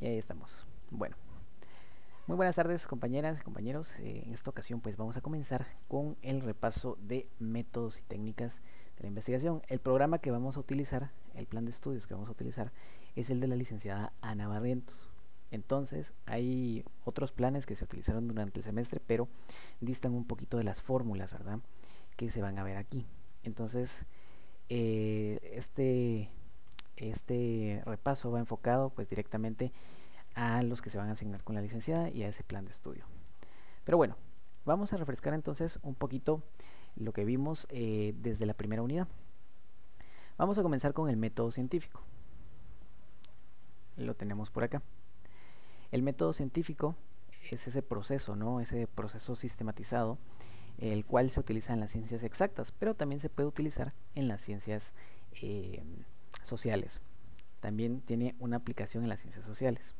Y ahí estamos. Bueno, muy buenas tardes compañeras y compañeros. En esta ocasión pues vamos a comenzar con el repaso de métodos y técnicas de la investigación. El programa que vamos a utilizar, el plan de estudios que vamos a utilizar es el de la licenciada Ana Barrientos. Entonces hay otros planes que se utilizaron durante el semestre, pero distan un poquito de las fórmulas, ¿verdad?, que se van a ver aquí. Entonces este repaso va enfocado pues directamente a los que se van a asignar con la licenciada y a ese plan de estudio. Pero bueno, vamos a refrescar entonces un poquito lo que vimos desde la primera unidad. Vamos a comenzar con el método científico. Lo tenemos por acá. El método científico es ese proceso, ¿no? Ese proceso sistematizado, el cual se utiliza en las ciencias exactas, pero también se puede utilizar en las ciencias sociales. También tiene una aplicación en las ciencias sociales.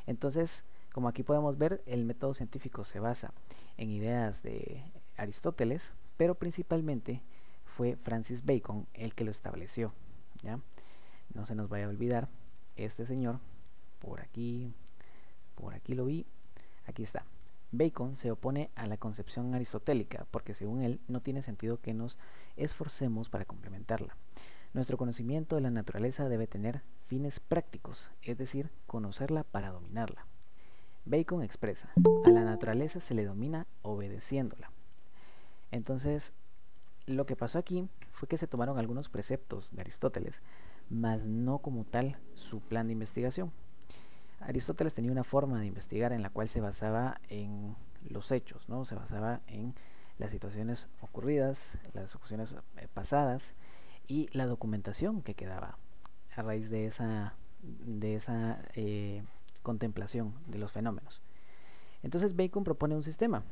Entonces, como aquí podemos ver, el método científico se basa en ideas de Aristóteles, pero principalmente fue Francis Bacon el que lo estableció, ¿ya? No se nos vaya a olvidar, este señor, por aquí lo vi, aquí está. Bacon se opone a la concepción aristotélica porque según él no tiene sentido que nos esforcemos para complementarla. Nuestro conocimiento de la naturaleza debe tener fines prácticos, es decir, conocerla para dominarla. Bacon expresa, a la naturaleza se le domina obedeciéndola. Entonces, lo que pasó aquí fue que se tomaron algunos preceptos de Aristóteles, mas no como tal su plan de investigación. Aristóteles tenía una forma de investigar en la cual se basaba en los hechos, ¿no? Se basaba en las situaciones ocurridas, las ocasiones pasadas y la documentación que quedaba a raíz de esa contemplación de los fenómenos. Entonces Bacon propone un sistema.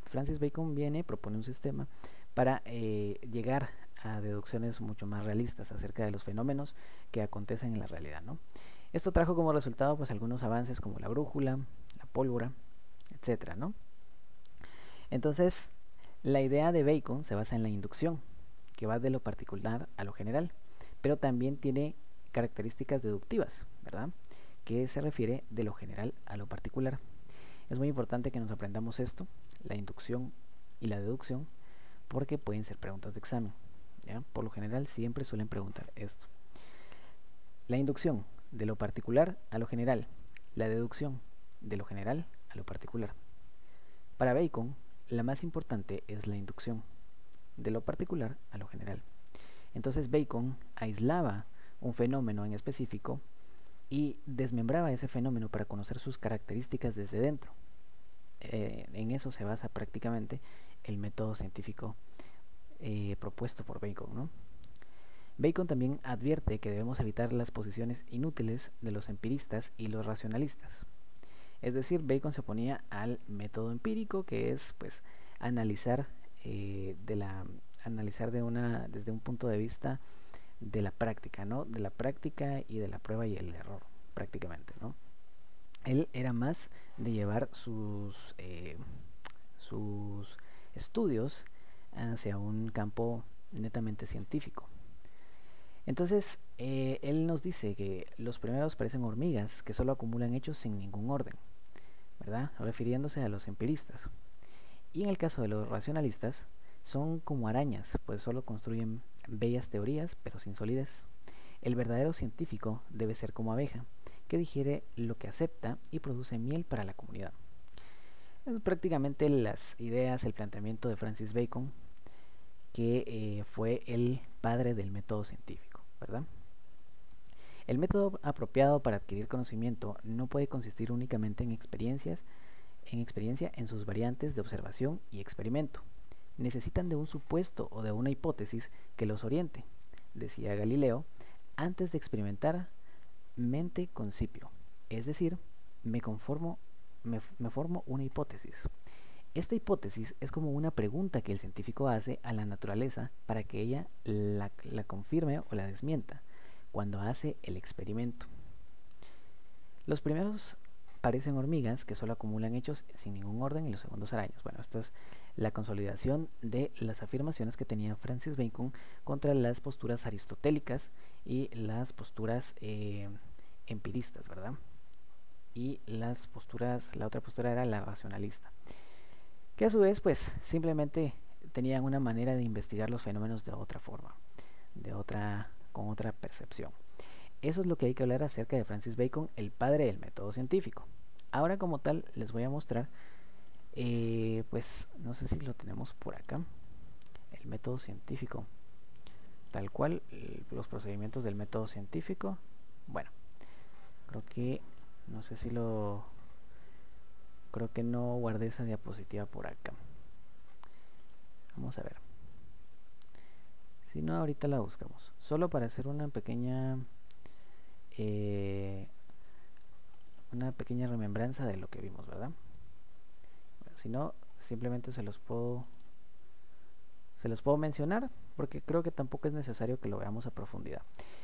Francis Bacon propone un sistema para llegar a deducciones mucho más realistas acerca de los fenómenos que acontecen en la realidad, ¿no? Esto trajo como resultado pues algunos avances como la brújula, la pólvora, etcétera, ¿no? Entonces, la idea de Bacon se basa en la inducción, que va de lo particular a lo general, pero también tiene características deductivas, ¿verdad?, que se refiere de lo general a lo particular. Es muy importante que nos aprendamos esto, la inducción y la deducción, porque pueden ser preguntas de examen, ¿ya? Por lo general siempre suelen preguntar esto. La inducción, de lo particular a lo general. La deducción, de lo general a lo particular. Para Bacon, la más importante es la inducción, de lo particular a lo general. Entonces Bacon aislaba un fenómeno en específico y desmembraba ese fenómeno para conocer sus características desde dentro. En eso se basa prácticamente el método científico propuesto por Bacon, ¿no? Bacon también advierte que debemos evitar las posiciones inútiles de los empiristas y los racionalistas. Es decir, Bacon se oponía al método empírico, que es pues analizar desde un punto de vista de la práctica, ¿no? De la práctica y de la prueba y el error, prácticamente, ¿no? Él era más de llevar sus estudios hacia un campo netamente científico. Entonces, él nos dice que los primeros parecen hormigas que solo acumulan hechos sin ningún orden, ¿verdad?, refiriéndose a los empiristas. Y en el caso de los racionalistas, son como arañas, pues solo construyen bellas teorías, pero sin solidez. El verdadero científico debe ser como abeja, que digiere lo que acepta y produce miel para la comunidad. Es prácticamente las ideas, el planteamiento de Francis Bacon, que fue el padre del método científico, ¿verdad? El método apropiado para adquirir conocimiento no puede consistir únicamente en experiencia en sus variantes de observación y experimento. Necesitan de un supuesto o de una hipótesis que los oriente, decía Galileo, antes de experimentar, mente concipio, es decir, me formo una hipótesis. Esta hipótesis es como una pregunta que el científico hace a la naturaleza para que ella la confirme o la desmienta cuando hace el experimento. Los primeros parecen hormigas que solo acumulan hechos sin ningún orden y los segundos arañas. Bueno, esto es la consolidación de las afirmaciones que tenía Francis Bacon contra las posturas aristotélicas y las posturas empiristas, ¿verdad? y la otra postura era la racionalista, que a su vez pues simplemente tenían una manera de investigar los fenómenos de otra forma, con otra percepción. Eso es lo que hay que hablar acerca de Francis Bacon, el padre del método científico. Ahora como tal les voy a mostrar, pues no sé si lo tenemos por acá, el método científico, tal cual, los procedimientos del método científico. Bueno, creo que no guardé esa diapositiva por acá. Vamos a ver. Si no, ahorita la buscamos. Solo para hacer una pequeña remembranza de lo que vimos, ¿verdad? Bueno, si no, simplemente se los puedo mencionar, porque creo que tampoco es necesario que lo veamos a profundidad.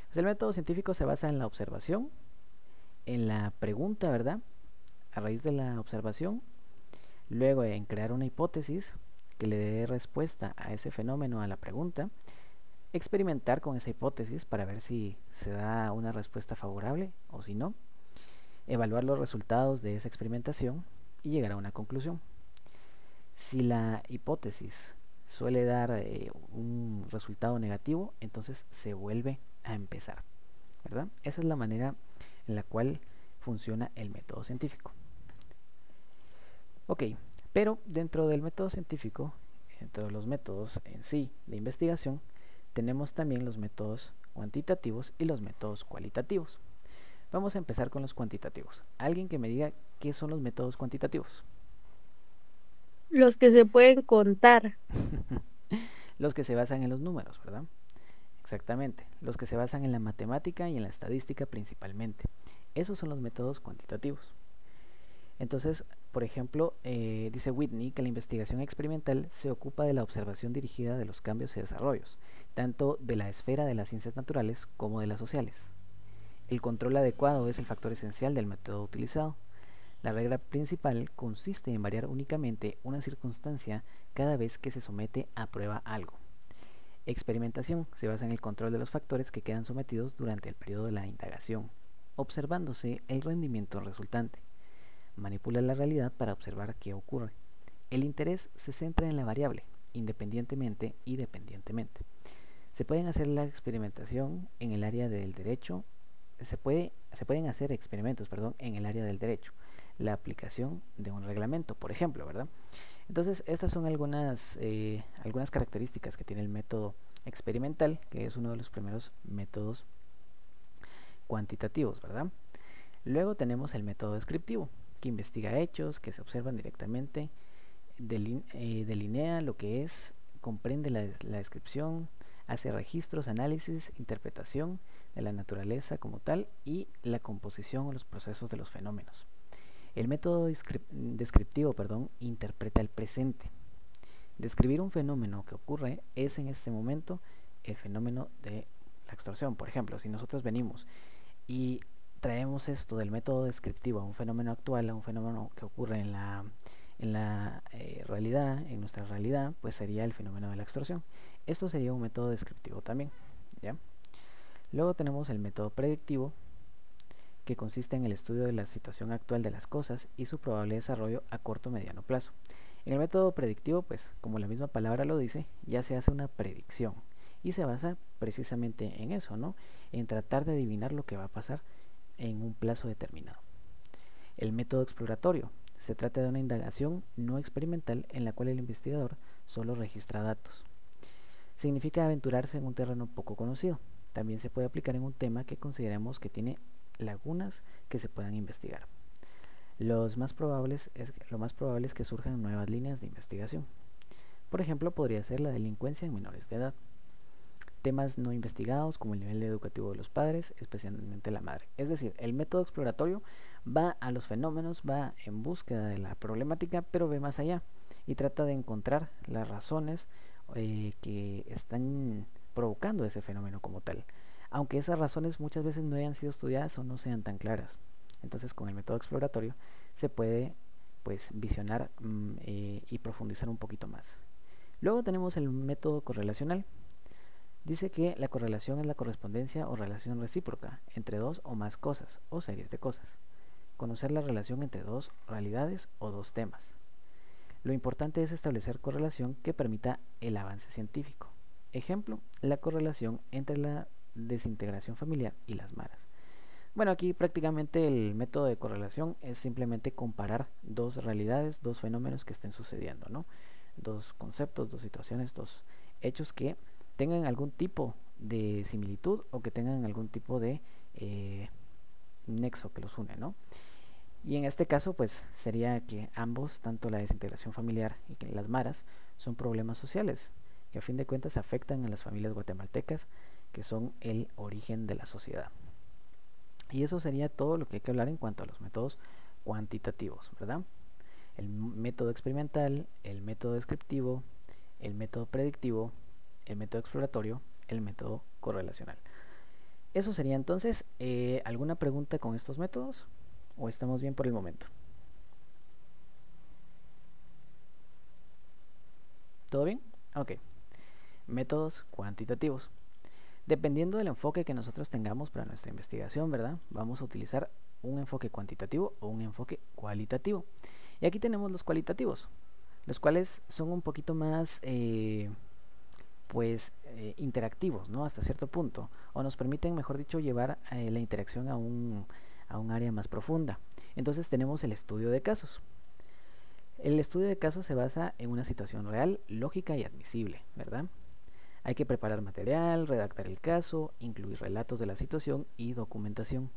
Pues el método científico se basa en la observación, en la pregunta, ¿verdad? A raíz de la observación, luego en crear una hipótesis que le dé respuesta a ese fenómeno, a la pregunta, experimentar con esa hipótesis para ver si se da una respuesta favorable o si no, evaluar los resultados de esa experimentación y llegar a una conclusión. Si la hipótesis suele dar un resultado negativo, entonces se vuelve a empezar, ¿verdad? Esa es la manera en la cual funciona el método científico. Ok, pero dentro del método científico, dentro de los métodos en sí de investigación, tenemos también los métodos cuantitativos y los métodos cualitativos. Vamos a empezar con los cuantitativos. Alguien que me diga qué son los métodos cuantitativos. Los que se pueden contar. Los que se basan en los números, ¿verdad? Exactamente, los que se basan en la matemática y en la estadística principalmente. Esos son los métodos cuantitativos. Entonces, por ejemplo, dice Whitney que la investigación experimental se ocupa de la observación dirigida de los cambios y desarrollos, tanto de la esfera de las ciencias naturales como de las sociales. El control adecuado es el factor esencial del método utilizado. La regla principal consiste en variar únicamente una circunstancia cada vez que se somete a prueba algo. Experimentación se basa en el control de los factores que quedan sometidos durante el periodo de la indagación, observándose el rendimiento resultante. Manipula la realidad para observar qué ocurre. El interés se centra en la variable, independientemente y dependientemente. Se pueden hacer la experimentación en el área del derecho, se pueden hacer experimentos, en el área del derecho, la aplicación de un reglamento, por ejemplo, ¿verdad? Entonces, estas son algunas características que tiene el método experimental, que es uno de los primeros métodos cuantitativos, ¿verdad? Luego tenemos el método descriptivo, que investiga hechos que se observan directamente, delinea lo que es, comprende la descripción, hace registros, análisis, interpretación de la naturaleza como tal y la composición o los procesos de los fenómenos. El método descriptivo interpreta el presente. Describir un fenómeno que ocurre es en este momento el fenómeno de la extorsión. Por ejemplo, si nosotros venimos y traemos esto del método descriptivo a un fenómeno actual, a un fenómeno que ocurre en la realidad, en nuestra realidad, pues sería el fenómeno de la extorsión. Esto sería un método descriptivo también, ¿ya? Luego tenemos el método predictivo, que consiste en el estudio de la situación actual de las cosas y su probable desarrollo a corto o mediano plazo. En el método predictivo, pues, como la misma palabra lo dice, ya se hace una predicción y se basa precisamente en eso, ¿no? En tratar de adivinar lo que va a pasar en un plazo determinado. El método exploratorio. Se trata de una indagación no experimental en la cual el investigador solo registra datos. Significa aventurarse en un terreno poco conocido. También se puede aplicar en un tema que consideremos que tiene lagunas que se puedan investigar. Lo más probable es que surjan nuevas líneas de investigación. Por ejemplo, podría ser la delincuencia en menores de edad. Temas no investigados como el nivel educativo de los padres, especialmente la madre. Es decir, el método exploratorio va a los fenómenos, va en búsqueda de la problemática, pero ve más allá y trata de encontrar las razones que están provocando ese fenómeno como tal, aunque esas razones muchas veces no hayan sido estudiadas o no sean tan claras. Entonces, con el método exploratorio se puede, pues, visionar y profundizar un poquito más. Luego tenemos el método correlacional. Dice que la correlación es la correspondencia o relación recíproca entre dos o más cosas o series de cosas. conocer la relación entre dos realidades o dos temas. Lo importante es establecer correlación que permita el avance científico. Ejemplo, la correlación entre la desintegración familiar y las maras. Bueno, aquí prácticamente el método de correlación es simplemente comparar dos realidades, dos fenómenos que estén sucediendo, ¿no? Dos conceptos, dos situaciones, dos hechos que tengan algún tipo de similitud o que tengan algún tipo de nexo que los une, ¿no? Y en este caso, pues sería que ambos, tanto la desintegración familiar y que las maras, son problemas sociales que a fin de cuentas afectan a las familias guatemaltecas, que son el origen de la sociedad. Y eso sería todo lo que hay que hablar en cuanto a los métodos cuantitativos, ¿verdad? El método experimental, el método descriptivo, el método predictivo, el método exploratorio, el método correlacional. Eso sería entonces. ¿Alguna pregunta con estos métodos? ¿O estamos bien por el momento? ¿Todo bien? Ok. Métodos cuantitativos. Dependiendo del enfoque que nosotros tengamos para nuestra investigación, ¿verdad? Vamos a utilizar un enfoque cuantitativo o un enfoque cualitativo. Y aquí tenemos los cualitativos, los cuales son un poquito más interactivos, ¿no? Hasta cierto punto, o nos permiten, mejor dicho, llevar la interacción a un área más profunda. Entonces tenemos el estudio de casos. El estudio de casos se basa en una situación real, lógica y admisible, ¿verdad? Hay que preparar material, redactar el caso, incluir relatos de la situación y documentación.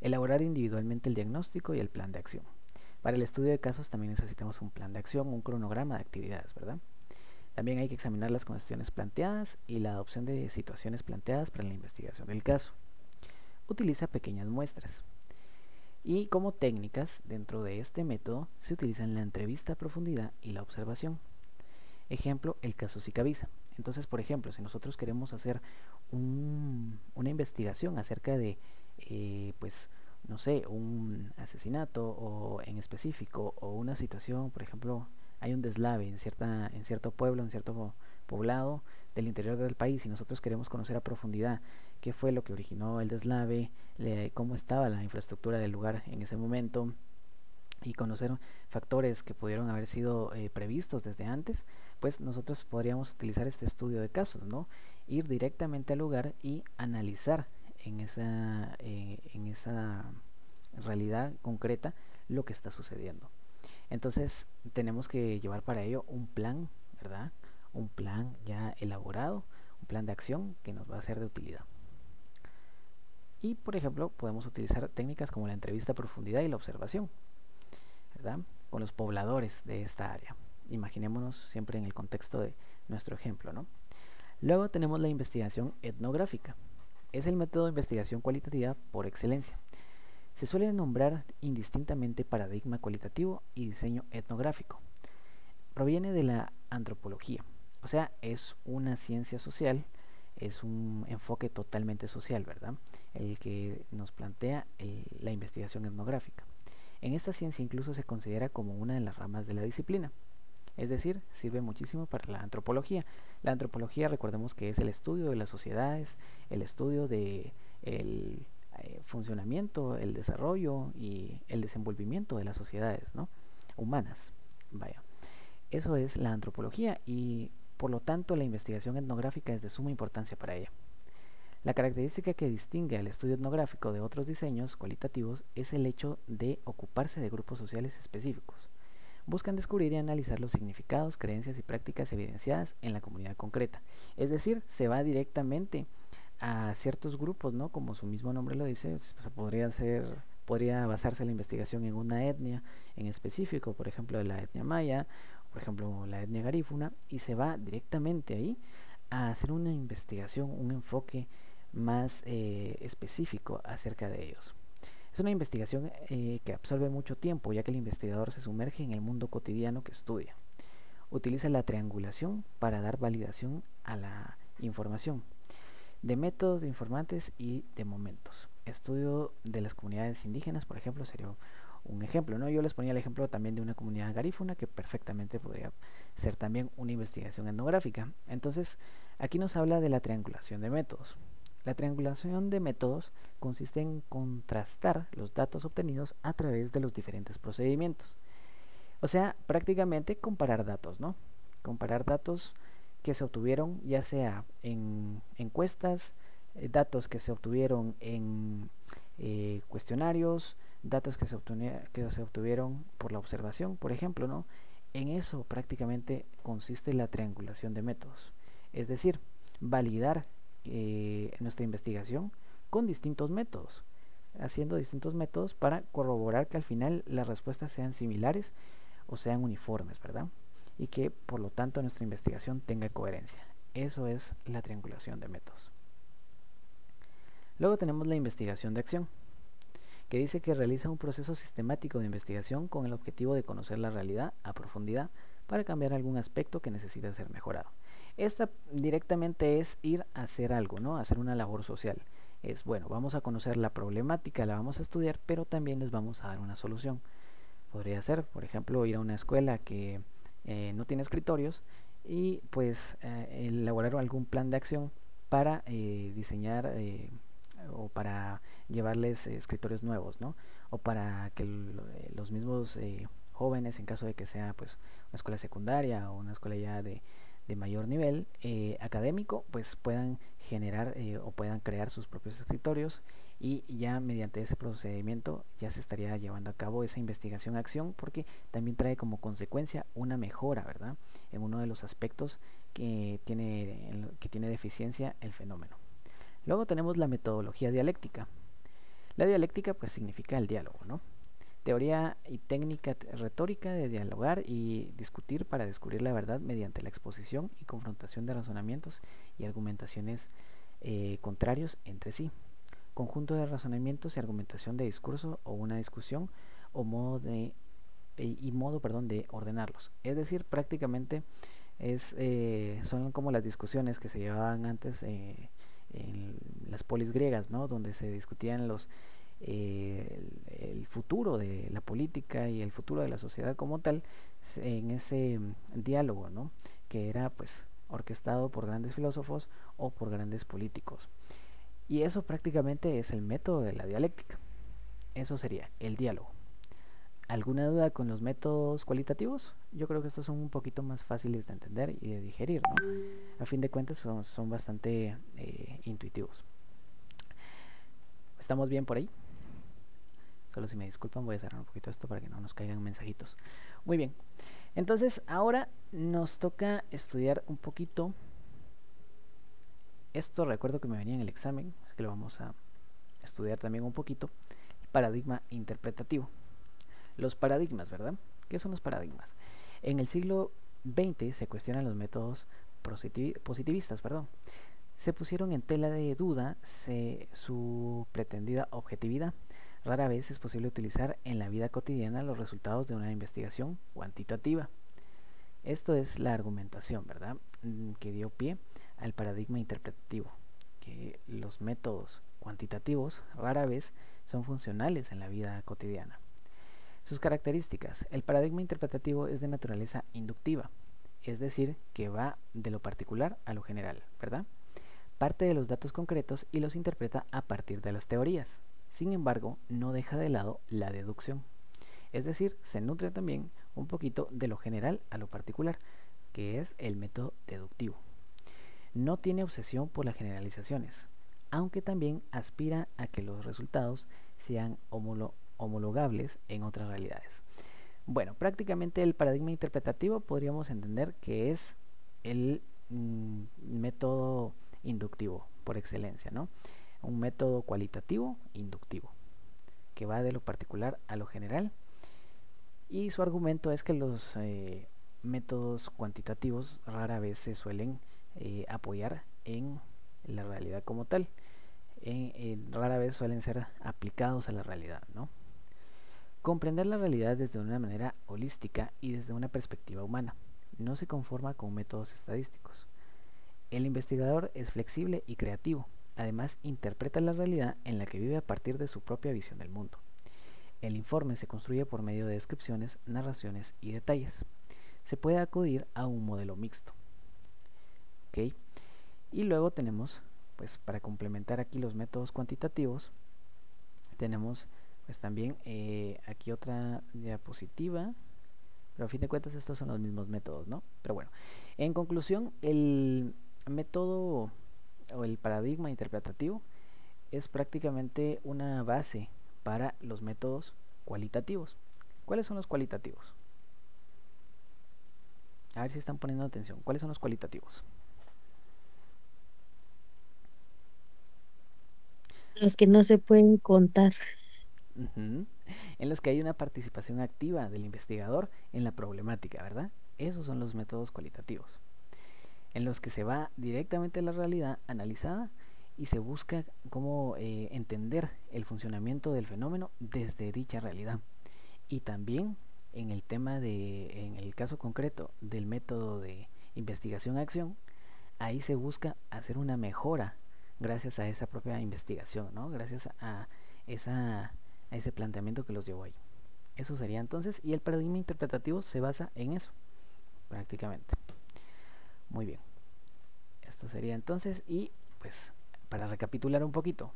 Elaborar individualmente el diagnóstico y el plan de acción. Para el estudio de casos también necesitamos un plan de acción, un cronograma de actividades, ¿verdad? También hay que examinar las cuestiones planteadas y la adopción de situaciones planteadas para la investigación del caso. Utiliza pequeñas muestras. Y como técnicas dentro de este método se utilizan la entrevista a profundidad y la observación. Ejemplo, el caso Sicavisa. Entonces, por ejemplo, si nosotros queremos hacer una investigación acerca de, no sé, un asesinato o en específico, o una situación, por ejemplo, hay un deslave en cierto pueblo, en cierto poblado del interior del país, y nosotros queremos conocer a profundidad qué fue lo que originó el deslave, cómo estaba la infraestructura del lugar en ese momento, y conocer factores que pudieron haber sido previstos desde antes, pues nosotros podríamos utilizar este estudio de casos, ¿no? Ir directamente al lugar y analizar en esa realidad concreta lo que está sucediendo. Entonces tenemos que llevar para ello un plan, ¿verdad? Un plan ya elaborado, un plan de acción que nos va a ser de utilidad. Y por ejemplo podemos utilizar técnicas como la entrevista a profundidad y la observación, ¿verdad? Con los pobladores de esta área. Imaginémonos siempre en el contexto de nuestro ejemplo, ¿no? Luego tenemos la investigación etnográfica. Es el método de investigación cualitativa por excelencia. Se suele nombrar indistintamente paradigma cualitativo y diseño etnográfico. Proviene de la antropología, o sea, es una ciencia social, es un enfoque totalmente social, ¿verdad? El que nos plantea la investigación etnográfica. En esta ciencia incluso se considera como una de las ramas de la disciplina, es decir, sirve muchísimo para la antropología. La antropología, recordemos que es el estudio de las sociedades, el estudio de el funcionamiento, el desarrollo y el desenvolvimiento de las sociedades, ¿no? Humanas. Vaya, eso es la antropología y por lo tanto la investigación etnográfica es de suma importancia para ella. La característica que distingue al estudio etnográfico de otros diseños cualitativos es el hecho de ocuparse de grupos sociales específicos. Buscan descubrir y analizar los significados, creencias y prácticas evidenciadas en la comunidad concreta. Es decir, se va directamente a ciertos grupos, ¿no? Como su mismo nombre lo dice, podría basarse la investigación en una etnia en específico, por ejemplo la etnia maya, por ejemplo la etnia garífuna, y se va directamente ahí a hacer una investigación, un enfoque más específico acerca de ellos. Es una investigación que absorbe mucho tiempo, ya que el investigador se sumerge en el mundo cotidiano que estudia. Utiliza la triangulación para dar validación a la información, de métodos, de informantes y de momentos. Estudio de las comunidades indígenas, por ejemplo, sería un ejemplo, ¿no? Yo les ponía el ejemplo también de una comunidad garífuna que perfectamente podría ser también una investigación etnográfica. Entonces, aquí nos habla de la triangulación de métodos. La triangulación de métodos consiste en contrastar los datos obtenidos a través de los diferentes procedimientos. O sea, prácticamente comparar datos, ¿no? Comparar datos que se obtuvieron ya sea en encuestas, datos que se obtuvieron en cuestionarios, datos que se obtuvieron por la observación, por ejemplo, ¿no? En eso prácticamente consiste la triangulación de métodos. Es decir, validar nuestra investigación con distintos métodos, haciendo distintos métodos para corroborar que al final las respuestas sean similares o sean uniformes, ¿verdad? Y que por lo tanto nuestra investigación tenga coherencia. Eso es la triangulación de métodos. Luego tenemos la investigación de acción, que dice que realiza un proceso sistemático de investigación con el objetivo de conocer la realidad a profundidad para cambiar algún aspecto que necesita ser mejorado. Esta directamente es ir a hacer algo, ¿no? Hacer una labor social. Es, bueno, vamos a conocer la problemática, la vamos a estudiar, pero también les vamos a dar una solución. Podría ser, por ejemplo, ir a una escuela que no tiene escritorios y pues elaborar algún plan de acción para diseñar o para llevarles escritorios nuevos, ¿no? O para que los mismos jóvenes, en caso de que sea pues una escuela secundaria o una escuela ya de mayor nivel académico, pues puedan generar o puedan crear sus propios escritorios, y ya mediante ese procedimiento ya se estaría llevando a cabo esa investigación-acción, porque también trae como consecuencia una mejora, ¿verdad?, en uno de los aspectos que tiene deficiencia el fenómeno. Luego tenemos la metodología dialéctica. La dialéctica pues significa el diálogo, ¿no? Teoría y técnica retórica de dialogar y discutir para descubrir la verdad mediante la exposición y confrontación de razonamientos y argumentaciones contrarios entre sí. Conjunto de razonamientos y argumentación de discurso o una discusión o modo de ordenarlos. Es decir, prácticamente son como las discusiones que se llevaban antes en las polis griegas, ¿no? Donde se discutían el futuro de la política y el futuro de la sociedad como tal, en ese diálogo, ¿no?, que era pues orquestado por grandes filósofos o por grandes políticos. Y eso prácticamente es el método de la dialéctica. Eso sería el diálogo. ¿Alguna duda con los métodos cualitativos? Yo creo que estos son un poquito más fáciles de entender y de digerir, ¿no? A fin de cuentas son bastante intuitivos. ¿Estamos bien por ahí? Solo si me disculpan voy a cerrar un poquito esto para que no nos caigan mensajitos. Muy bien, entonces ahora nos toca estudiar un poquito esto. Recuerdo que me venía en el examen, así que lo vamos a estudiar también un poquito. Paradigma interpretativo. Los paradigmas, ¿verdad? ¿Qué son los paradigmas? En el siglo XX se cuestionan los métodos positivistas, Se pusieron en tela de duda su pretendida objetividad. Rara vez es posible utilizar en la vida cotidiana los resultados de una investigación cuantitativa. Esto es la argumentación, ¿verdad?, que dio pie al paradigma interpretativo, que los métodos cuantitativos rara vez son funcionales en la vida cotidiana. Sus características. El paradigma interpretativo es de naturaleza inductiva, es decir, que va de lo particular a lo general, ¿verdad? Parte de los datos concretos y los interpreta a partir de las teorías. Sin embargo, no deja de lado la deducción, es decir, se nutre también un poquito de lo general a lo particular, que es el método deductivo. No tiene obsesión por las generalizaciones, aunque también aspira a que los resultados sean homologables en otras realidades. Bueno, prácticamente el paradigma interpretativo podríamos entender que es el método inductivo por excelencia, ¿no? Un método cualitativo inductivo que va de lo particular a lo general, y su argumento es que los métodos cuantitativos rara vez se suelen apoyar en la realidad como tal, rara vez suelen ser aplicados a la realidad, ¿no? Comprender la realidad desde una manera holística y desde una perspectiva humana. No se conforma con métodos estadísticos. El investigador es flexible y creativo. Además, interpreta la realidad en la que vive a partir de su propia visión del mundo. El informe se construye por medio de descripciones, narraciones y detalles. Se puede acudir a un modelo mixto. ¿Okay? Y luego tenemos pues para complementar aquí los métodos cuantitativos, tenemos pues también aquí otra diapositiva, pero a fin de cuentas estos son los mismos métodos, ¿no? Pero bueno, en conclusión, el método o el paradigma interpretativo es prácticamente una base para los métodos cualitativos. ¿Cuáles son los cualitativos? A ver si están poniendo atención. ¿Cuáles son los cualitativos? Los que no se pueden contar. Uh-huh. En los que hay una participación activa del investigador en la problemática, ¿verdad? Esos son los métodos cualitativos, en los que se va directamente a la realidad analizada y se busca cómo entender el funcionamiento del fenómeno desde dicha realidad. Y también en el tema en el caso concreto del método de investigación-acción, ahí se busca hacer una mejora gracias a esa propia investigación, ¿no? Gracias a ese planteamiento que los llevó ahí. Eso sería entonces, y el paradigma interpretativo se basa en eso, prácticamente. Muy bien. Esto sería entonces, y pues para recapitular un poquito,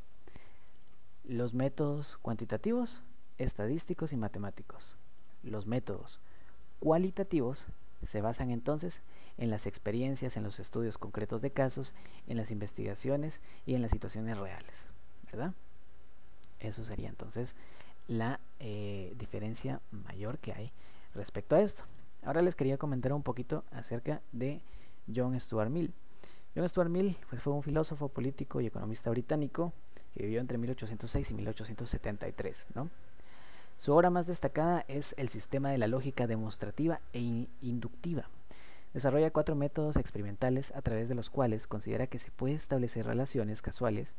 los métodos cuantitativos, estadísticos y matemáticos. Los métodos cualitativos se basan entonces en las experiencias, en los estudios concretos de casos, en las investigaciones y en las situaciones reales, ¿verdad? Eso sería entonces la diferencia mayor que hay respecto a esto. Ahora les quería comentar un poquito acerca de John Stuart Mill. John Stuart Mill pues, fue un filósofo, político y economista británico que vivió entre 1806 y 1873, ¿no? Su obra más destacada es El sistema de la lógica demostrativa e inductiva. Desarrolla 4 métodos experimentales a través de los cuales considera que se puede establecer relaciones casuales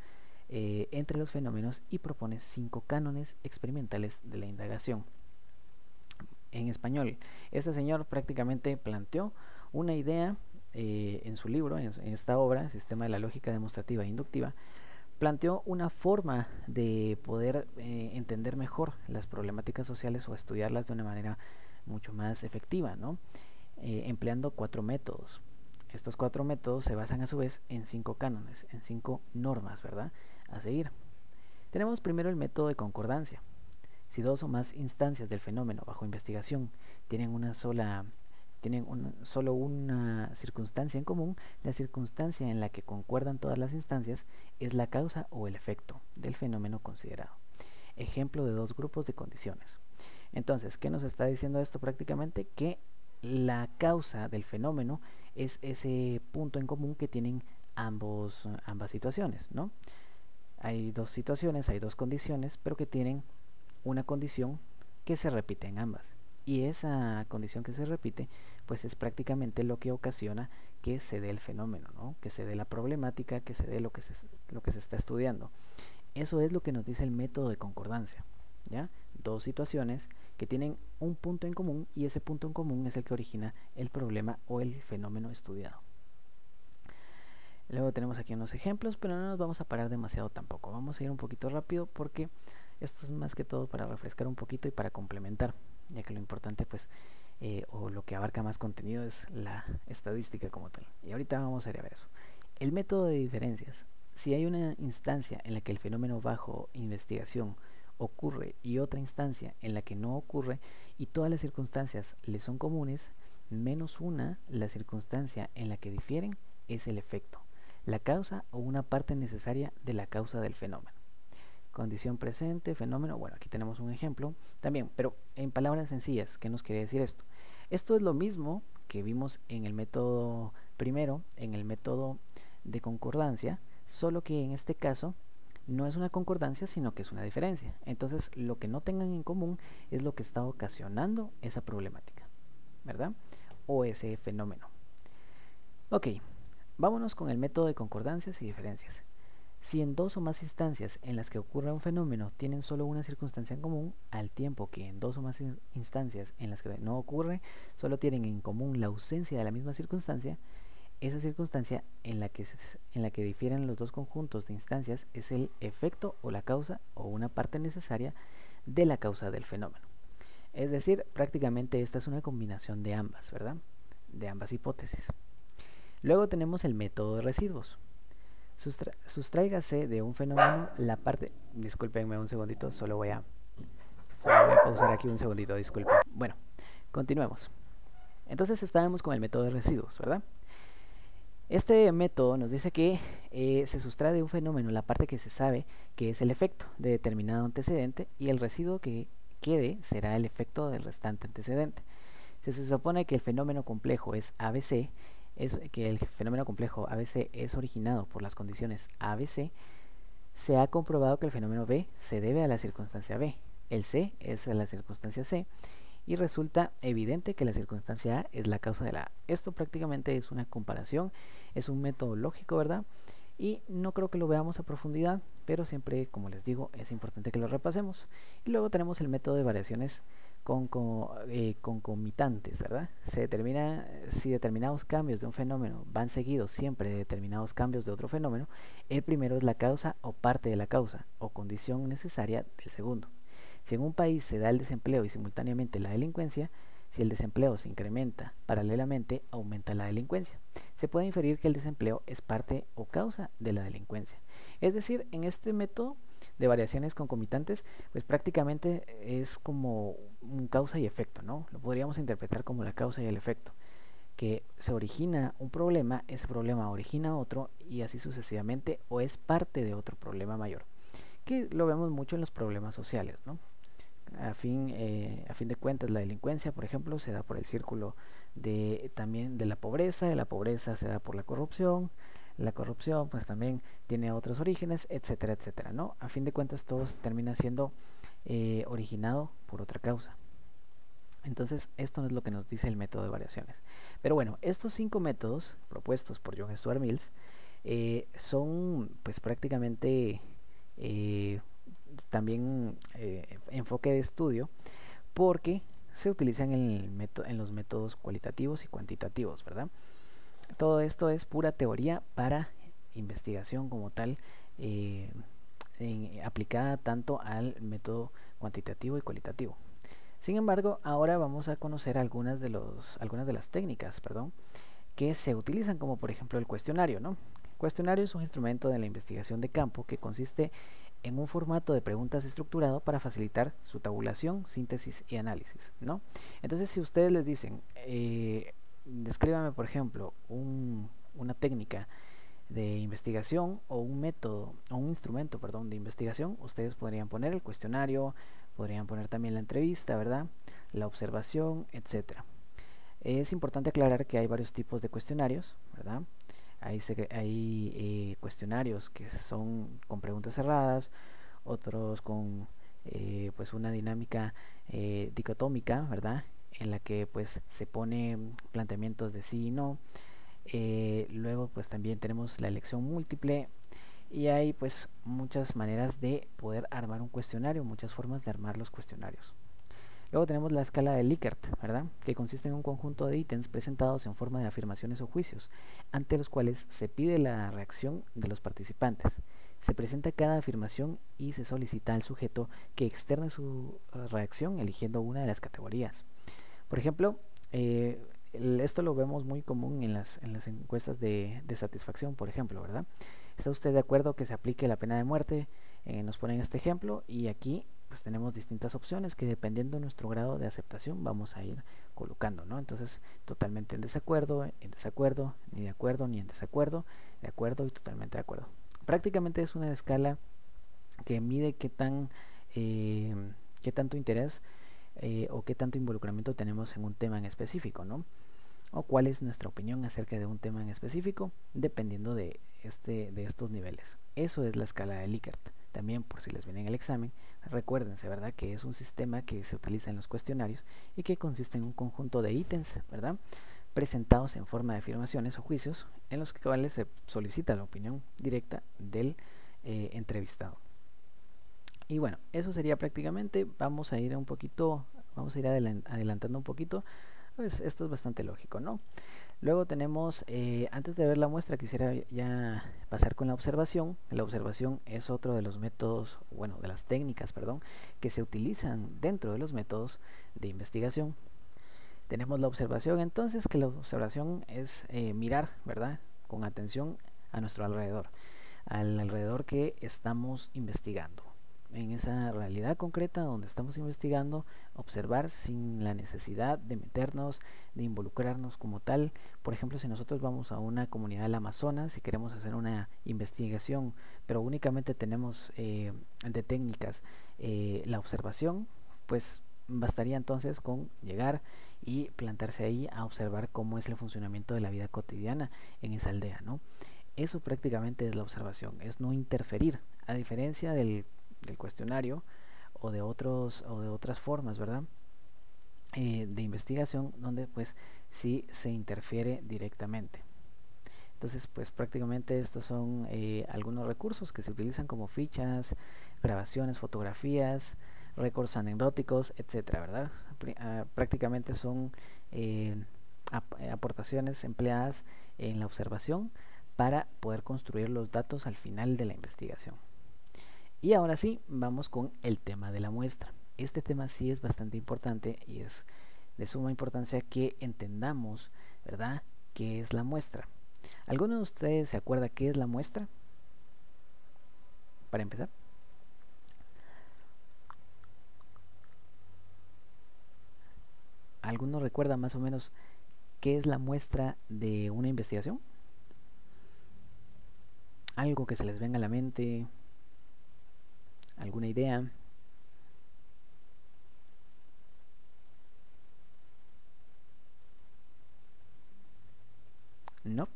entre los fenómenos y propone 5 cánones experimentales de la indagación. En español, este señor prácticamente planteó una idea en su libro, en esta obra, Sistema de la lógica demostrativa e inductiva, planteó una forma de poder entender mejor las problemáticas sociales o estudiarlas de una manera mucho más efectiva, ¿no? Empleando 4 métodos. Estos 4 métodos se basan a su vez en 5 cánones, en 5 normas, ¿verdad?, a seguir. Tenemos primero el método de concordancia. Si 2 o más instancias del fenómeno bajo investigación tienen solo una circunstancia en común, la circunstancia en la que concuerdan todas las instancias es la causa o el efecto del fenómeno considerado. Ejemplo de 2 grupos de condiciones. Entonces, ¿qué nos está diciendo esto prácticamente? Que la causa del fenómeno es ese punto en común que tienen ambas situaciones, ¿no? Hay 2 situaciones, hay 2 condiciones, pero que tienen una condición que se repite en ambas. Y esa condición que se repite, pues es prácticamente lo que ocasiona que se dé el fenómeno, ¿no? Que se dé la problemática, que se dé lo que se está estudiando. Eso es lo que nos dice el método de concordancia, ¿ya? 2 situaciones que tienen un punto en común y ese punto en común es el que origina el problema o el fenómeno estudiado. Luego tenemos aquí unos ejemplos, pero no nos vamos a parar demasiado tampoco. Vamos a ir un poquito rápido porque esto es más que todo para refrescar un poquito y para complementar, ya que lo importante pues o lo que abarca más contenido es la estadística como tal. Y ahorita vamos a ir a ver eso. El método de diferencias. Si hay una instancia en la que el fenómeno bajo investigación ocurre y otra instancia en la que no ocurre y todas las circunstancias le son comunes, menos una, la circunstancia en la que difieren es el efecto, la causa o una parte necesaria de la causa del fenómeno. Condición presente, fenómeno, bueno, aquí tenemos un ejemplo también, pero en palabras sencillas, ¿qué nos quiere decir esto? Esto es lo mismo que vimos en el método primero, en el método de concordancia, solo que en este caso no es una concordancia, sino que es una diferencia. Entonces, lo que no tengan en común es lo que está ocasionando esa problemática, ¿verdad? O ese fenómeno. Ok, vámonos con el método de concordancias y diferencias. Si en 2 o más instancias en las que ocurra un fenómeno tienen solo una circunstancia en común, al tiempo que en 2 o más instancias en las que no ocurre, solo tienen en común la ausencia de la misma circunstancia, esa circunstancia en la que difieren los 2 conjuntos de instancias es el efecto o la causa o una parte necesaria de la causa del fenómeno. Es decir, prácticamente esta es una combinación de ambas, ¿verdad? De ambas hipótesis. Luego tenemos el método de residuos. Sustráigase de un fenómeno la parte... Discúlpenme un segundito, solo voy a pausar aquí un segundito, disculpen. Bueno, continuemos. Entonces estábamos con el método de residuos, ¿verdad? Este método nos dice que se sustrae de un fenómeno la parte que se sabe que es el efecto de determinado antecedente y el residuo que quede será el efecto del restante antecedente. Si se supone que el fenómeno complejo es ABC, que el fenómeno complejo ABC es originado por las condiciones ABC, se ha comprobado que el fenómeno B se debe a la circunstancia B, el C es a la circunstancia C, y resulta evidente que la circunstancia A es la causa de la A. Esto prácticamente es una comparación, es un método lógico, ¿verdad? Y no creo que lo veamos a profundidad, pero siempre, como les digo, es importante que lo repasemos. Y luego tenemos el método de variaciones concomitantes, ¿verdad? Se determina si determinados cambios de un fenómeno van seguidos siempre de determinados cambios de otro fenómeno. El primero es la causa o parte de la causa o condición necesaria del segundo. Si en un país se da el desempleo y simultáneamente la delincuencia, si el desempleo se incrementa paralelamente, aumenta la delincuencia. Se puede inferir que el desempleo es parte o causa de la delincuencia. Es decir, en este método de variaciones concomitantes, pues prácticamente es como un causa y efecto, ¿no? Lo podríamos interpretar como la causa y el efecto. Que se origina un problema, ese problema origina otro y así sucesivamente, o es parte de otro problema mayor. Que lo vemos mucho en los problemas sociales, ¿no? A fin de cuentas, la delincuencia, por ejemplo, se da por el círculo también de la pobreza se da por la corrupción pues también tiene otros orígenes, etcétera, etcétera, ¿no? A fin de cuentas, todo termina siendo originado por otra causa. Entonces, esto es lo que nos dice el método de variaciones. Pero bueno, estos 5 métodos propuestos por John Stuart Mills son pues prácticamente también enfoque de estudio porque se utilizan en los métodos cualitativos y cuantitativos, ¿verdad? Todo esto es pura teoría para investigación como tal, aplicada tanto al método cuantitativo y cualitativo. Sin embargo, ahora vamos a conocer algunas de las técnicas, que se utilizan, como por ejemplo el cuestionario, ¿no? El cuestionario es un instrumento de la investigación de campo que consiste en un formato de preguntas estructurado para facilitar su tabulación, síntesis y análisis, ¿no? Entonces, si ustedes les dicen, descríbame, por ejemplo, una técnica de investigación o un método o un instrumento, de investigación, ustedes podrían poner el cuestionario, podrían poner también la entrevista, ¿verdad? La observación, etcétera. Es importante aclarar que hay varios tipos de cuestionarios, ¿verdad? Hay cuestionarios que son con preguntas cerradas, otros con pues una dinámica dicotómica, ¿verdad? En la que pues se pone planteamientos de sí y no. Luego pues también tenemos la elección múltiple y hay pues muchas maneras de poder armar un cuestionario, muchas formas de armar los cuestionarios. Luego tenemos la escala de Likert, ¿verdad? Que consiste en un conjunto de ítems presentados en forma de afirmaciones o juicios, ante los cuales se pide la reacción de los participantes. Se presenta cada afirmación y se solicita al sujeto que externe su reacción eligiendo una de las categorías. Por ejemplo, esto lo vemos muy común en las encuestas de satisfacción, por ejemplo, ¿verdad? ¿Está usted de acuerdo que se aplique la pena de muerte? Nos ponen este ejemplo y aquí pues tenemos distintas opciones que dependiendo de nuestro grado de aceptación vamos a ir colocando, ¿no? Entonces, totalmente en desacuerdo, ni de acuerdo, ni en desacuerdo, de acuerdo y totalmente de acuerdo. Prácticamente es una escala que mide qué tanto interés o qué tanto involucramiento tenemos en un tema en específico, ¿no? O cuál es nuestra opinión acerca de un tema en específico, dependiendo de estos niveles. Eso es la escala de Likert. También, por si les viene en el examen, recuérdense, ¿verdad?, que es un sistema que se utiliza en los cuestionarios y que consiste en un conjunto de ítems, ¿verdad?, presentados en forma de afirmaciones o juicios, en los cuales se solicita la opinión directa del entrevistado. Y bueno, eso sería prácticamente. Vamos a ir adelantando un poquito. Pues esto es bastante lógico, ¿no? Luego tenemos, antes de ver la muestra, quisiera ya pasar con la observación. La observación es otro de los métodos, bueno, de las técnicas, que se utilizan dentro de los métodos de investigación. Tenemos la observación, entonces, que la observación es mirar, ¿verdad?, con atención a nuestro alrededor. al alrededor que estamos investigando. En esa realidad concreta donde estamos investigando, observar sin la necesidad de meternos, de involucrarnos como tal. Por ejemplo, si nosotros vamos a una comunidad del Amazonas y queremos hacer una investigación, pero únicamente tenemos de técnicas la observación, pues bastaría entonces con llegar y plantarse ahí a observar cómo es el funcionamiento de la vida cotidiana en esa aldea, ¿no? Eso prácticamente es la observación, es no interferir, a diferencia del cuestionario o de otras formas, ¿verdad? De investigación donde pues sí se interfiere directamente. Entonces pues prácticamente estos son algunos recursos que se utilizan como fichas, grabaciones, fotografías, récords anecdóticos, etcétera, ¿verdad? Prácticamente son eh, aportaciones empleadas en la observación para poder construir los datos al final de la investigación. Y ahora sí, vamos con el tema de la muestra. Este tema sí es bastante importante y es de suma importancia que entendamos, ¿verdad?, qué es la muestra. ¿Alguno de ustedes se acuerda qué es la muestra? Para empezar. ¿Alguno recuerda más o menos qué es la muestra de una investigación? Algo que se les venga a la mente, alguna idea. ¿No?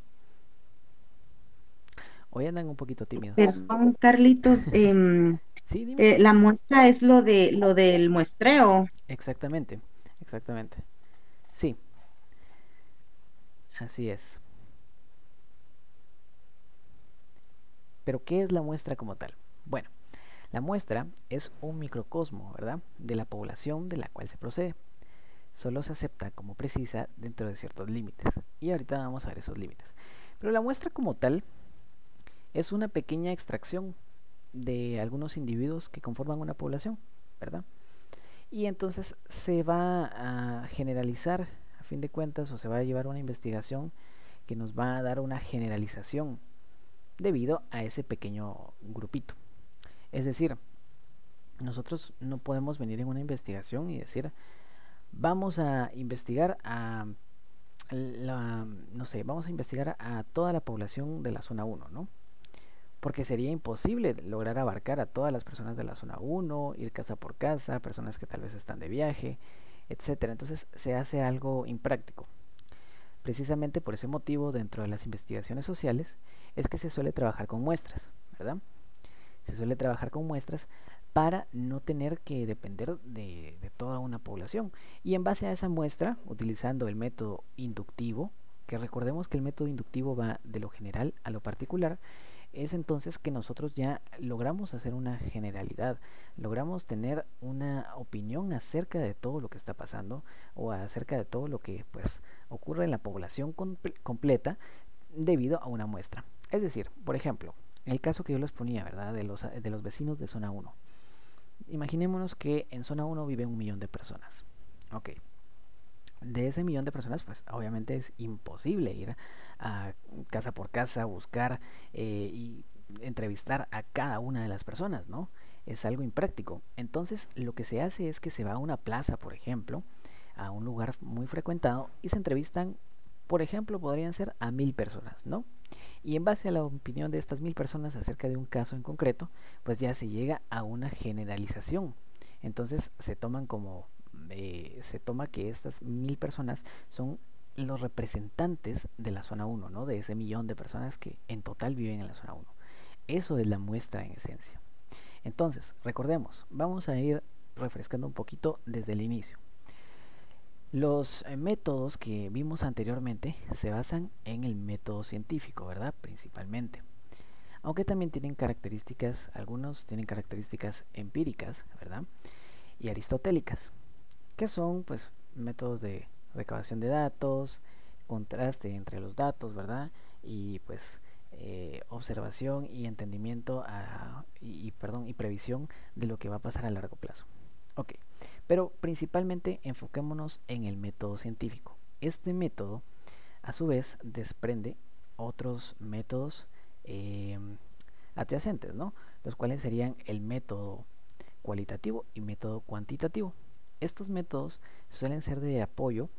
Hoy andan un poquito tímidos. Perdón, Carlitos, Sí, dime. la muestra es lo del muestreo. Exactamente, exactamente. Sí, así es. Pero ¿qué es la muestra como tal? Bueno, la muestra es un microcosmo, ¿verdad?, de la población de la cual se procede. Solo se acepta como precisa dentro de ciertos límites. Y ahorita vamos a ver esos límites. Pero la muestra como tal es una pequeña extracción de algunos individuos que conforman una población, ¿verdad? Y entonces se va a generalizar, a fin de cuentas, o se va a llevar una investigación que nos va a dar una generalización debido a ese pequeño grupito. Es decir, nosotros no podemos venir en una investigación y decir, vamos a investigar no sé, vamos a investigar a toda la población de la zona 1, ¿no? Porque sería imposible lograr abarcar a todas las personas de la zona 1, ir casa por casa, personas que tal vez están de viaje, etcétera. Entonces se hace algo impráctico. Precisamente por ese motivo, dentro de las investigaciones sociales, es que se suele trabajar con muestras, ¿verdad? Se suele trabajar con muestras para no tener que depender de toda una población. Y en base a esa muestra, utilizando el método inductivo, que recordemos que el método inductivo va de lo general a lo particular, es entonces que nosotros ya logramos hacer una generalidad, logramos tener una opinión acerca de todo lo que está pasando o acerca de todo lo que pues ocurre en la población completa debido a una muestra. Es decir, por ejemplo, en el caso que yo les ponía, ¿verdad?, de los vecinos de zona 1. Imaginémonos que en zona 1 vive 1 millón de personas. Ok. De ese 1 millón de personas, pues obviamente es imposible ir a casa por casa, buscar y entrevistar a cada una de las personas, ¿no? Es algo impráctico. Entonces lo que se hace es que se va a una plaza, por ejemplo, a un lugar muy frecuentado y se entrevistan, por ejemplo, podrían ser a 1000 personas, ¿no? Y en base a la opinión de estas 1000 personas acerca de un caso en concreto, pues ya se llega a una generalización. Entonces se toman como se toma que estas 1000 personas son los representantes de la zona 1, ¿no?, de ese 1 millón de personas que en total viven en la zona 1. Eso es la muestra en esencia. Entonces, recordemos, vamos a ir refrescando un poquito desde el inicio. Los métodos que vimos anteriormente se basan en el método científico, ¿verdad?, principalmente. Aunque también tienen características, algunos tienen características empíricas, ¿verdad?, y aristotélicas, que son pues métodos de recabación de datos, contraste entre los datos, ¿verdad?, y pues observación y entendimiento y previsión de lo que va a pasar a largo plazo. Ok, pero principalmente enfoquémonos en el método científico. Este método a su vez desprende otros métodos adyacentes, ¿no? Los cuales serían el método cualitativo y método cuantitativo. Estos métodos suelen ser de apoyo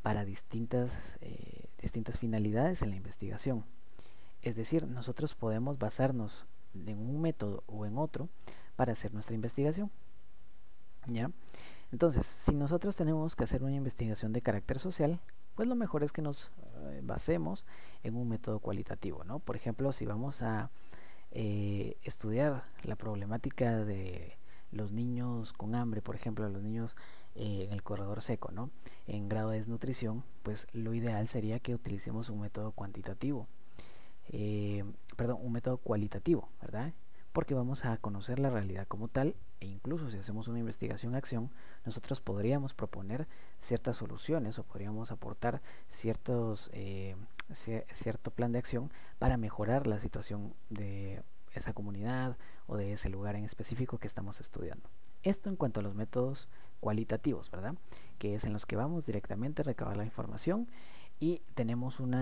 para distintas finalidades en la investigación. Es decir, nosotros podemos basarnos en un método o en otro para hacer nuestra investigación, ¿ya? Entonces, si nosotros tenemos que hacer una investigación de carácter social, pues lo mejor es que nos basemos en un método cualitativo, ¿no? Por ejemplo, si vamos a estudiar la problemática de los niños con hambre, por ejemplo, los niños en el corredor seco, ¿no? En grado de desnutrición, pues lo ideal sería que utilicemos un método cuantitativo, un método cualitativo, ¿verdad? Porque vamos a conocer la realidad como tal, e incluso si hacemos una investigación-acción, nosotros podríamos proponer ciertas soluciones o podríamos aportar cierto plan de acción para mejorar la situación de esa comunidad o de ese lugar en específico que estamos estudiando. Esto en cuanto a los métodos cualitativos, ¿verdad? Que es en los que vamos directamente a recabar la información y tenemos un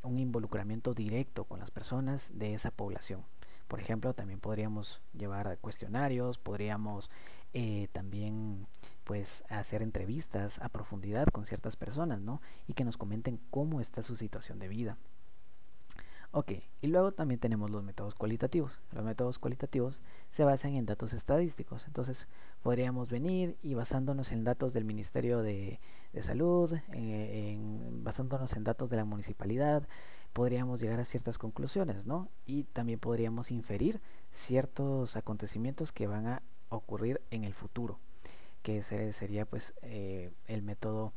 involucramiento directo con las personas de esa población. Por ejemplo, también podríamos llevar cuestionarios, podríamos también pues hacer entrevistas a profundidad con ciertas personas, ¿no? Y que nos comenten cómo está su situación de vida. Ok, y luego también tenemos los métodos cualitativos. Los métodos cualitativos se basan en datos estadísticos. Entonces podríamos venir y basándonos en datos del Ministerio de Salud, basándonos en datos de la municipalidad, podríamos llegar a ciertas conclusiones, ¿no? Y también podríamos inferir ciertos acontecimientos que van a ocurrir en el futuro, que sería pues el método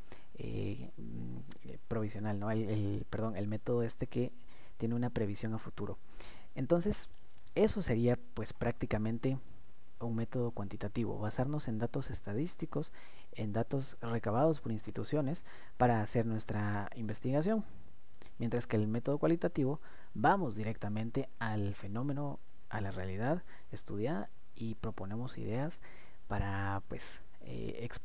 provisional, ¿no? El método que tiene una previsión a futuro. Entonces, eso sería pues prácticamente un método cuantitativo, basarnos en datos estadísticos, en datos recabados por instituciones para hacer nuestra investigación. Mientras que el método cualitativo vamos directamente al fenómeno, a la realidad estudiada y proponemos ideas para pues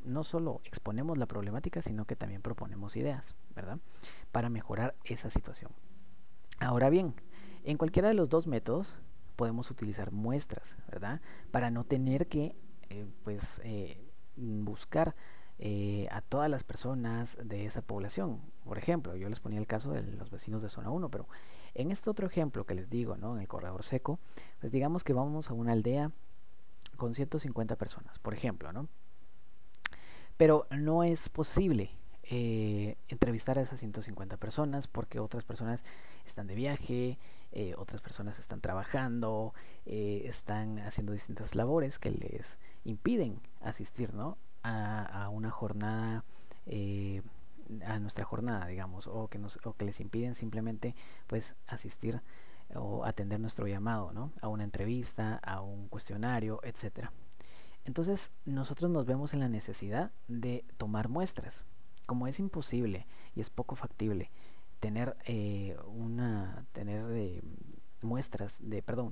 no solo exponemos la problemática, sino que también proponemos ideas, ¿verdad? Para mejorar esa situación. Ahora bien, en cualquiera de los dos métodos podemos utilizar muestras, ¿verdad? Para no tener que buscar a todas las personas de esa población. Por ejemplo, yo les ponía el caso de los vecinos de zona 1, pero en este otro ejemplo que les digo, ¿no? En el corredor seco, pues digamos que vamos a una aldea con 150 personas, por ejemplo, ¿no? Pero no es posible entrevistar a esas 150 personas porque otras personas están de viaje, otras personas están trabajando, están haciendo distintas labores que les impiden asistir, ¿no? a una jornada, a nuestra jornada, digamos, o que les impiden simplemente pues asistir o atender nuestro llamado, ¿no? A una entrevista, a un cuestionario, etcétera. Entonces nosotros nos vemos en la necesidad de tomar muestras. Como es imposible y es poco factible tener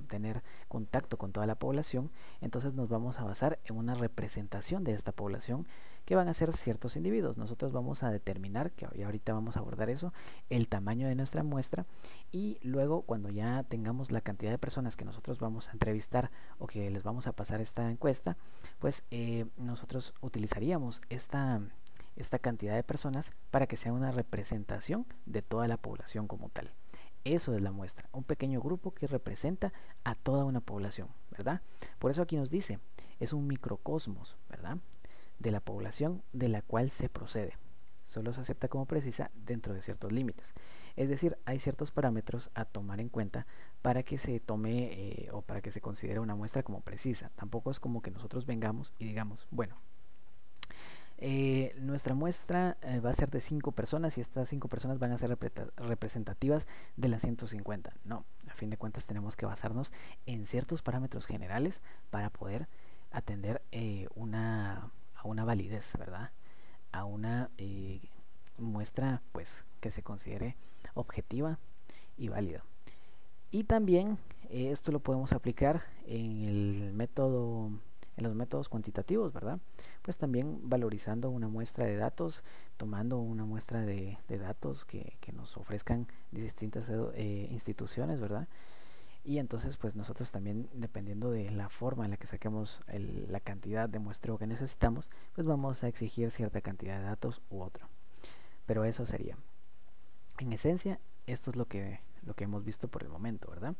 tener contacto con toda la población, entonces nos vamos a basar en una representación de esta población que van a ser ciertos individuos. Nosotros vamos a determinar, que ahorita vamos a abordar eso, el tamaño de nuestra muestra, y luego cuando ya tengamos la cantidad de personas que nosotros vamos a entrevistar o que les vamos a pasar esta encuesta, pues nosotros utilizaríamos esta cantidad de personas para que sea una representación de toda la población como tal. Eso es la muestra, un pequeño grupo que representa a toda una población, ¿verdad? Por eso aquí nos dice, es un microcosmos, ¿verdad? De la población de la cual se procede. Solo se acepta como precisa dentro de ciertos límites. Es decir, hay ciertos parámetros a tomar en cuenta para que se tome o para que se considere una muestra como precisa. Tampoco es como que nosotros vengamos y digamos, bueno, nuestra muestra va a ser de 5 personas y estas 5 personas van a ser representativas de las 150. No, a fin de cuentas tenemos que basarnos en ciertos parámetros generales para poder atender a una validez, ¿verdad? A una muestra pues que se considere objetiva y válida. Y también esto lo podemos aplicar en los métodos cuantitativos, ¿verdad? Pues también valorizando una muestra de datos, tomando una muestra de datos que nos ofrezcan distintas instituciones, ¿verdad? y entonces pues nosotros también, dependiendo de la forma en la que saquemos la cantidad de muestreo que necesitamos, pues vamos a exigir cierta cantidad de datos u otro. Pero eso sería, en esencia, esto es lo que hemos visto por el momento, ¿verdad?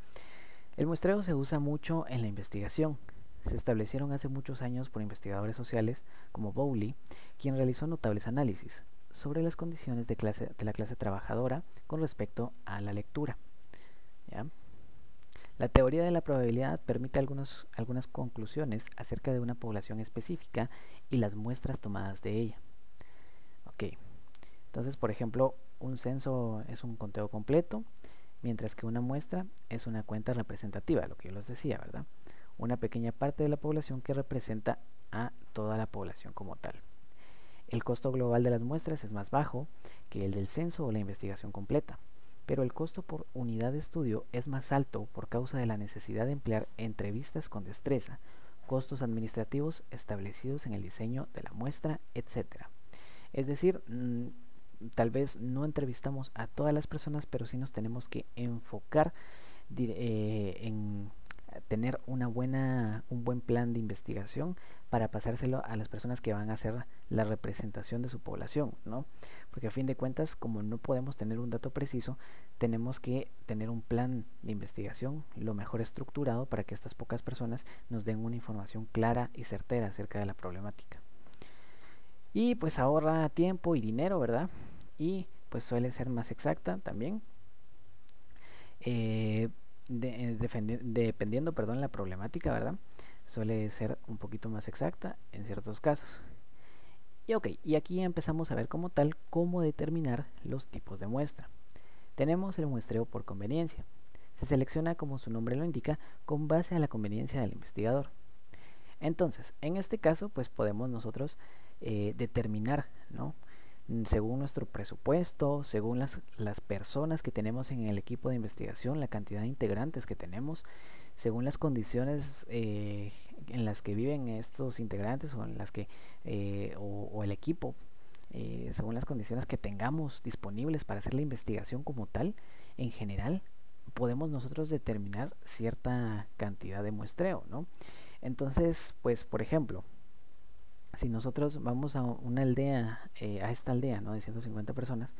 El muestreo se usa mucho en la investigación. Se establecieron hace muchos años por investigadores sociales como Bowley, quien realizó notables análisis sobre las condiciones de la clase trabajadora con respecto a la lectura. ¿Ya? La teoría de la probabilidad permite algunas conclusiones acerca de una población específica y las muestras tomadas de ella. Ok, entonces por ejemplo, un censo es un conteo completo, mientras que una muestra es una cuenta representativa, lo que yo les decía, ¿verdad? Una pequeña parte de la población que representa a toda la población como tal. El costo global de las muestras es más bajo que el del censo o la investigación completa, pero el costo por unidad de estudio es más alto por causa de la necesidad de emplear entrevistas con destreza, costos administrativos establecidos en el diseño de la muestra, etc. Es decir, tal vez no entrevistamos a todas las personas, pero sí nos tenemos que enfocar en tener un buen plan de investigación para pasárselo a las personas que van a hacer la representación de su población, ¿no? Porque a fin de cuentas, como no podemos tener un dato preciso, tenemos que tener un plan de investigación lo mejor estructurado para que estas pocas personas nos den una información clara y certera acerca de la problemática. Y pues ahorra tiempo y dinero, ¿verdad? Y pues suele ser más exacta también. Dependiendo, perdón, la problemática, ¿verdad? Suele ser un poquito más exacta en ciertos casos. Y ok, y aquí empezamos a ver como tal cómo determinar los tipos de muestra. Tenemos el muestreo por conveniencia. Se selecciona, como su nombre lo indica, con base a la conveniencia del investigador. Entonces, en este caso, pues podemos nosotros determinar, ¿no? Según nuestro presupuesto, según las personas que tenemos en el equipo de investigación, la cantidad de integrantes que tenemos, según las condiciones en las que viven estos integrantes o en las que o el equipo, según las condiciones que tengamos disponibles para hacer la investigación como tal, en general podemos nosotros determinar cierta cantidad de muestreo, ¿no? Entonces, pues por ejemplo, si nosotros vamos a una aldea, a esta aldea, ¿no?, de 150 personas,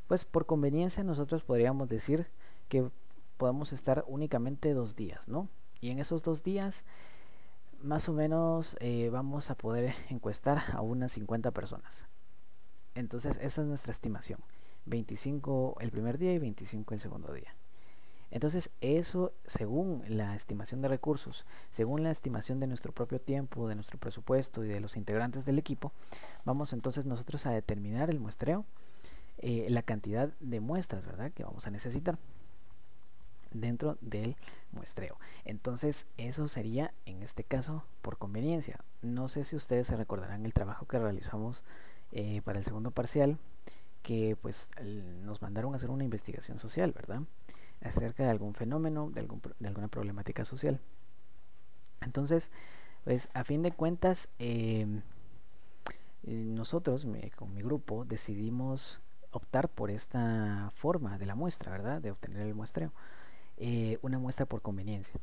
pues por conveniencia nosotros podríamos decir que podemos estar únicamente 2 días, ¿no? Y en esos 2 días, más o menos, vamos a poder encuestar a unas 50 personas. Entonces, esa es nuestra estimación. 25 el primer día y 25 el segundo día. Entonces, eso, según la estimación de recursos, según la estimación de nuestro propio tiempo, de nuestro presupuesto y de los integrantes del equipo, vamos entonces nosotros a determinar el muestreo, la cantidad de muestras, ¿verdad?, que vamos a necesitar dentro del muestreo. Entonces, eso sería, en este caso, por conveniencia. No sé si ustedes se recordarán el trabajo que realizamos para el segundo parcial, que pues nos mandaron a hacer una investigación social, ¿verdad?, acerca de algún fenómeno, de alguna problemática social. Entonces, pues a fin de cuentas, nosotros con mi grupo decidimos optar por esta forma de la muestra, ¿verdad?, de obtener el muestreo, una muestra por conveniencia.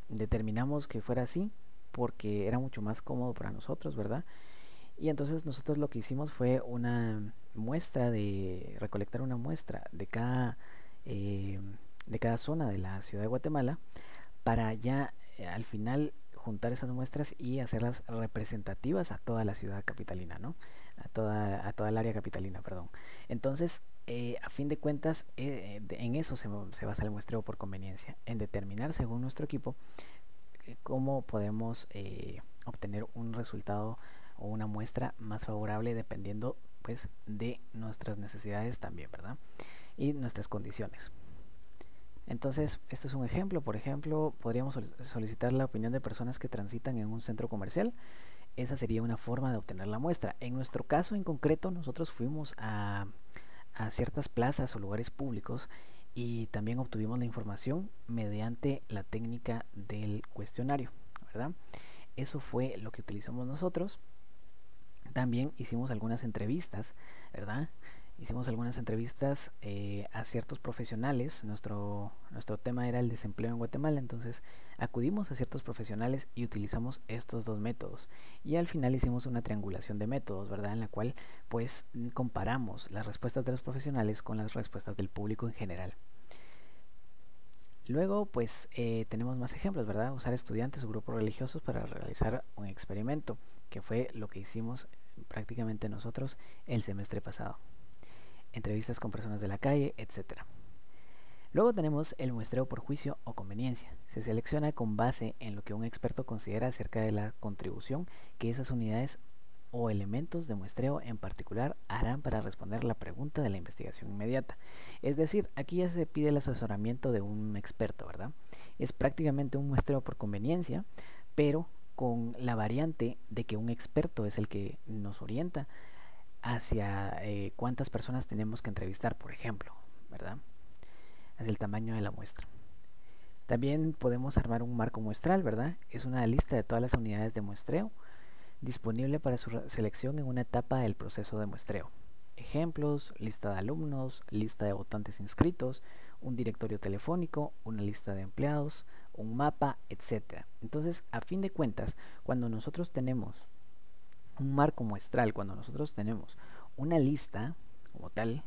Determinamos que fuera así porque era mucho más cómodo para nosotros, ¿verdad? Y entonces nosotros lo que hicimos fue recolectar una muestra de cada zona de la ciudad de Guatemala, para ya al final juntar esas muestras y hacerlas representativas a toda la ciudad capitalina, ¿no? A toda el área capitalina, perdón. Entonces, a fin de cuentas, en eso se basa el muestreo por conveniencia, en determinar según nuestro equipo cómo podemos obtener un resultado o una muestra más favorable, dependiendo pues de nuestras necesidades también, ¿verdad?, y nuestras condiciones. Entonces, este es un ejemplo. Por ejemplo, podríamos solicitar la opinión de personas que transitan en un centro comercial. Esa sería una forma de obtener la muestra. En nuestro caso en concreto, nosotros fuimos a ciertas plazas o lugares públicos y también obtuvimos la información mediante la técnica del cuestionario, ¿verdad? Eso fue lo que utilizamos nosotros. También hicimos algunas entrevistas, ¿verdad?, hicimos algunas entrevistas a ciertos profesionales. Nuestro tema era el desempleo en Guatemala, entonces acudimos a ciertos profesionales y utilizamos estos dos métodos. Y al final hicimos una triangulación de métodos, ¿verdad? En la cual pues comparamos las respuestas de los profesionales con las respuestas del público en general. Luego, pues tenemos más ejemplos, ¿verdad? Usar estudiantes o grupos religiosos para realizar un experimento, que fue lo que hicimos prácticamente nosotros el semestre pasado. Entrevistas con personas de la calle, etc. Luego tenemos el muestreo por juicio o conveniencia. Se selecciona con base en lo que un experto considera acerca de la contribución que esas unidades o elementos de muestreo en particular harán para responder la pregunta de la investigación inmediata. Es decir, aquí ya se pide el asesoramiento de un experto, ¿verdad? Es prácticamente un muestreo por conveniencia, pero con la variante de que un experto es el que nos orienta hacia cuántas personas tenemos que entrevistar, por ejemplo, ¿verdad? Hacia el tamaño de la muestra. También podemos armar un marco muestral, ¿verdad? Es una lista de todas las unidades de muestreo disponible para su selección en una etapa del proceso de muestreo. Ejemplos: lista de alumnos, lista de votantes inscritos, un directorio telefónico, una lista de empleados, un mapa, etc. Entonces, a fin de cuentas, cuando nosotros tenemos un marco muestral, cuando nosotros tenemos una lista como tal,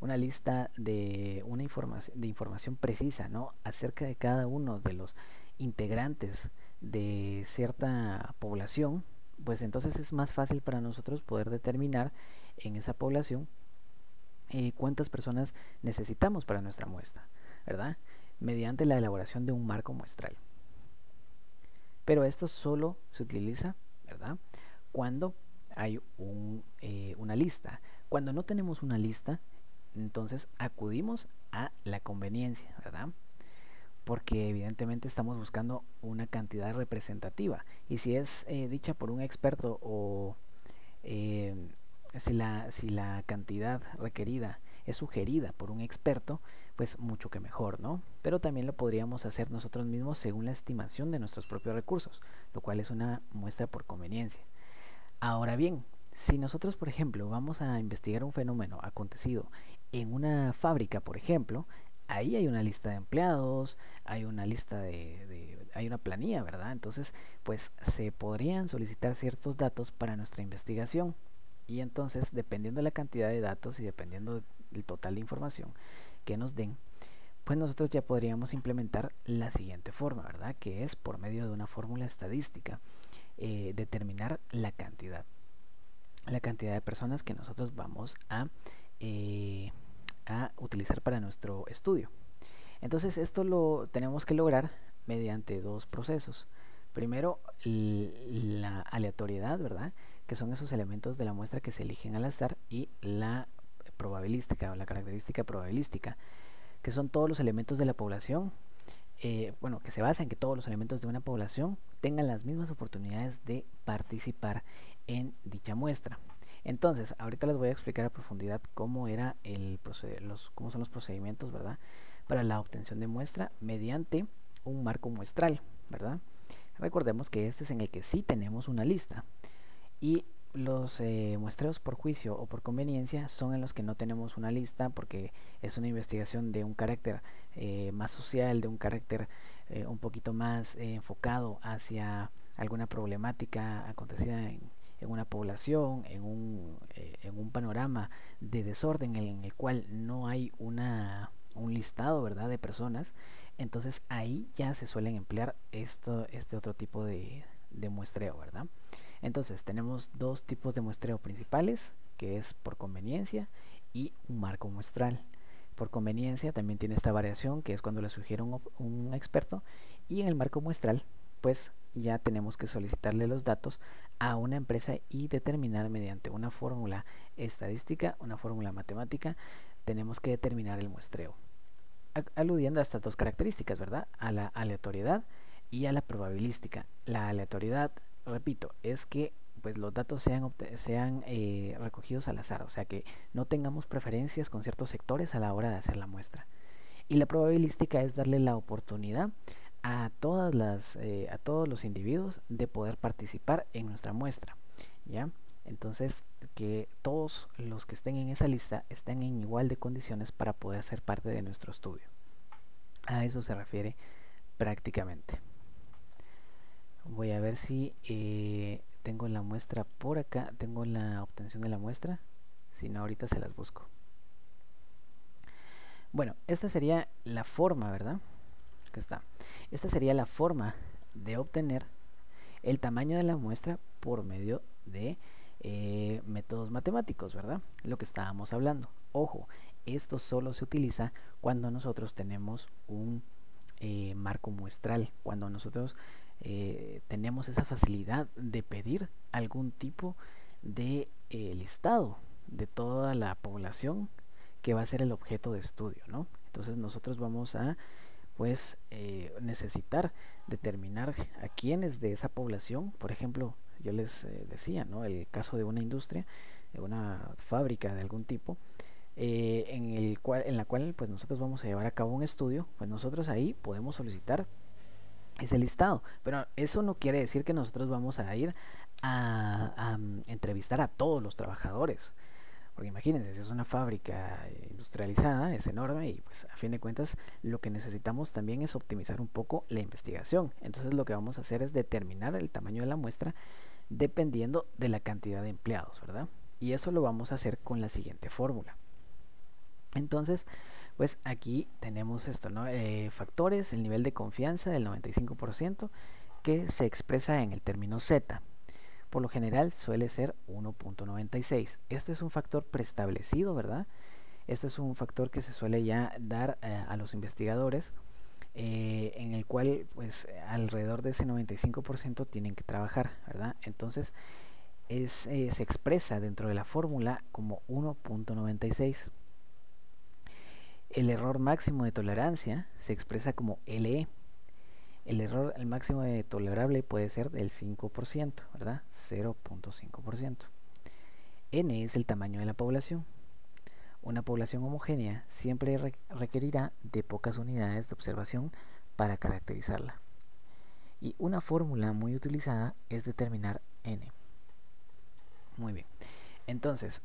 una lista de una información precisa, ¿no?, acerca de cada uno de los integrantes de cierta población, pues entonces es más fácil para nosotros poder determinar en esa población cuántas personas necesitamos para nuestra muestra, ¿verdad? Mediante la elaboración de un marco muestral. Pero esto solo se utiliza, ¿verdad?, cuando hay una lista. Cuando no tenemos una lista, entonces acudimos a la conveniencia, ¿verdad? Porque evidentemente estamos buscando una cantidad representativa, y si es dicha por un experto o si la cantidad requerida es sugerida por un experto, pues mucho que mejor, ¿no? Pero también lo podríamos hacer nosotros mismos según la estimación de nuestros propios recursos, lo cual es una muestra por conveniencia. Ahora bien, si nosotros, por ejemplo, vamos a investigar un fenómeno acontecido en una fábrica, por ejemplo, ahí hay una lista de empleados, hay una lista hay una planilla, ¿verdad? Entonces, pues se podrían solicitar ciertos datos para nuestra investigación, y entonces, dependiendo de la cantidad de datos y dependiendo del total de información que nos den, pues nosotros ya podríamos implementar la siguiente forma, ¿verdad? Que es por medio de una fórmula estadística determinar la cantidad de personas que nosotros vamos a utilizar para nuestro estudio. Entonces esto lo tenemos que lograr mediante dos procesos. Primero, la aleatoriedad, ¿verdad?, que son esos elementos de la muestra que se eligen al azar, y la probabilística o la característica probabilística, que son todos los elementos de la población, que se basa en que todos los elementos de una población tengan las mismas oportunidades de participar en dicha muestra. Entonces, ahorita les voy a explicar a profundidad cómo era cómo son los procedimientos, ¿verdad?, para la obtención de muestra mediante un marco muestral, ¿verdad? Recordemos que este es en el que sí tenemos una lista, y los muestreos por juicio o por conveniencia son en los que no tenemos una lista, porque es una investigación de un carácter más social, de un carácter un poquito más enfocado hacia alguna problemática acontecida en una población, en un panorama de desorden en el cual no hay un listado, ¿verdad?, de personas. Entonces ahí ya se suelen emplear este otro tipo de muestreo, ¿verdad? Entonces tenemos dos tipos de muestreo principales, que es por conveniencia y un marco muestral. Por conveniencia también tiene esta variación, que es cuando le sugiere un experto, y en el marco muestral pues ya tenemos que solicitarle los datos a una empresa y determinar mediante una fórmula estadística, una fórmula matemática, tenemos que determinar el muestreo, aludiendo a estas dos características, ¿verdad?, a la aleatoriedad y a la probabilística. La aleatoriedad, repito, es que pues los datos sean recogidos al azar, o sea que no tengamos preferencias con ciertos sectores a la hora de hacer la muestra. Y la probabilística es darle la oportunidad a todos los individuos de poder participar en nuestra muestra, ¿ya? Entonces, que todos los que estén en esa lista estén en igual de condiciones para poder ser parte de nuestro estudio. A eso se refiere prácticamente. Voy a ver si tengo la muestra por acá, tengo la obtención de la muestra. Si no, ahorita se las busco. Bueno, esta sería la forma, ¿verdad? Aquí está. Esta sería la forma de obtener el tamaño de la muestra por medio de métodos matemáticos, ¿verdad? Lo que estábamos hablando. Ojo, esto solo se utiliza cuando nosotros tenemos un marco muestral, cuando nosotros tenemos esa facilidad de pedir algún tipo de listado de toda la población que va a ser el objeto de estudio, ¿no? Entonces nosotros vamos a pues necesitar determinar a quiénes de esa población, por ejemplo, yo les decía, ¿no? El caso de una industria, de una fábrica de algún tipo, en la cual pues nosotros vamos a llevar a cabo un estudio, pues nosotros ahí podemos solicitar ese listado, pero eso no quiere decir que nosotros vamos a ir a entrevistar a todos los trabajadores. Porque imagínense, si es una fábrica industrializada, es enorme y pues a fin de cuentas lo que necesitamos también es optimizar un poco la investigación. Entonces lo que vamos a hacer es determinar el tamaño de la muestra dependiendo de la cantidad de empleados, ¿verdad? Y eso lo vamos a hacer con la siguiente fórmula. Entonces, pues aquí tenemos esto, ¿no? Factores, el nivel de confianza del 95% que se expresa en el término Z. Por lo general suele ser 1.96. Este es un factor preestablecido, ¿verdad? Este es un factor que se suele ya dar a los investigadores, en el cual pues alrededor de ese 95% tienen que trabajar, ¿verdad? Entonces se expresa dentro de la fórmula como 1.96. El error máximo de tolerancia se expresa como LE. El máximo de tolerable puede ser del 5%, ¿verdad? 0.5%. N es el tamaño de la población. Una población homogénea siempre requerirá de pocas unidades de observación para caracterizarla. Y una fórmula muy utilizada es determinar N. Muy bien. Entonces,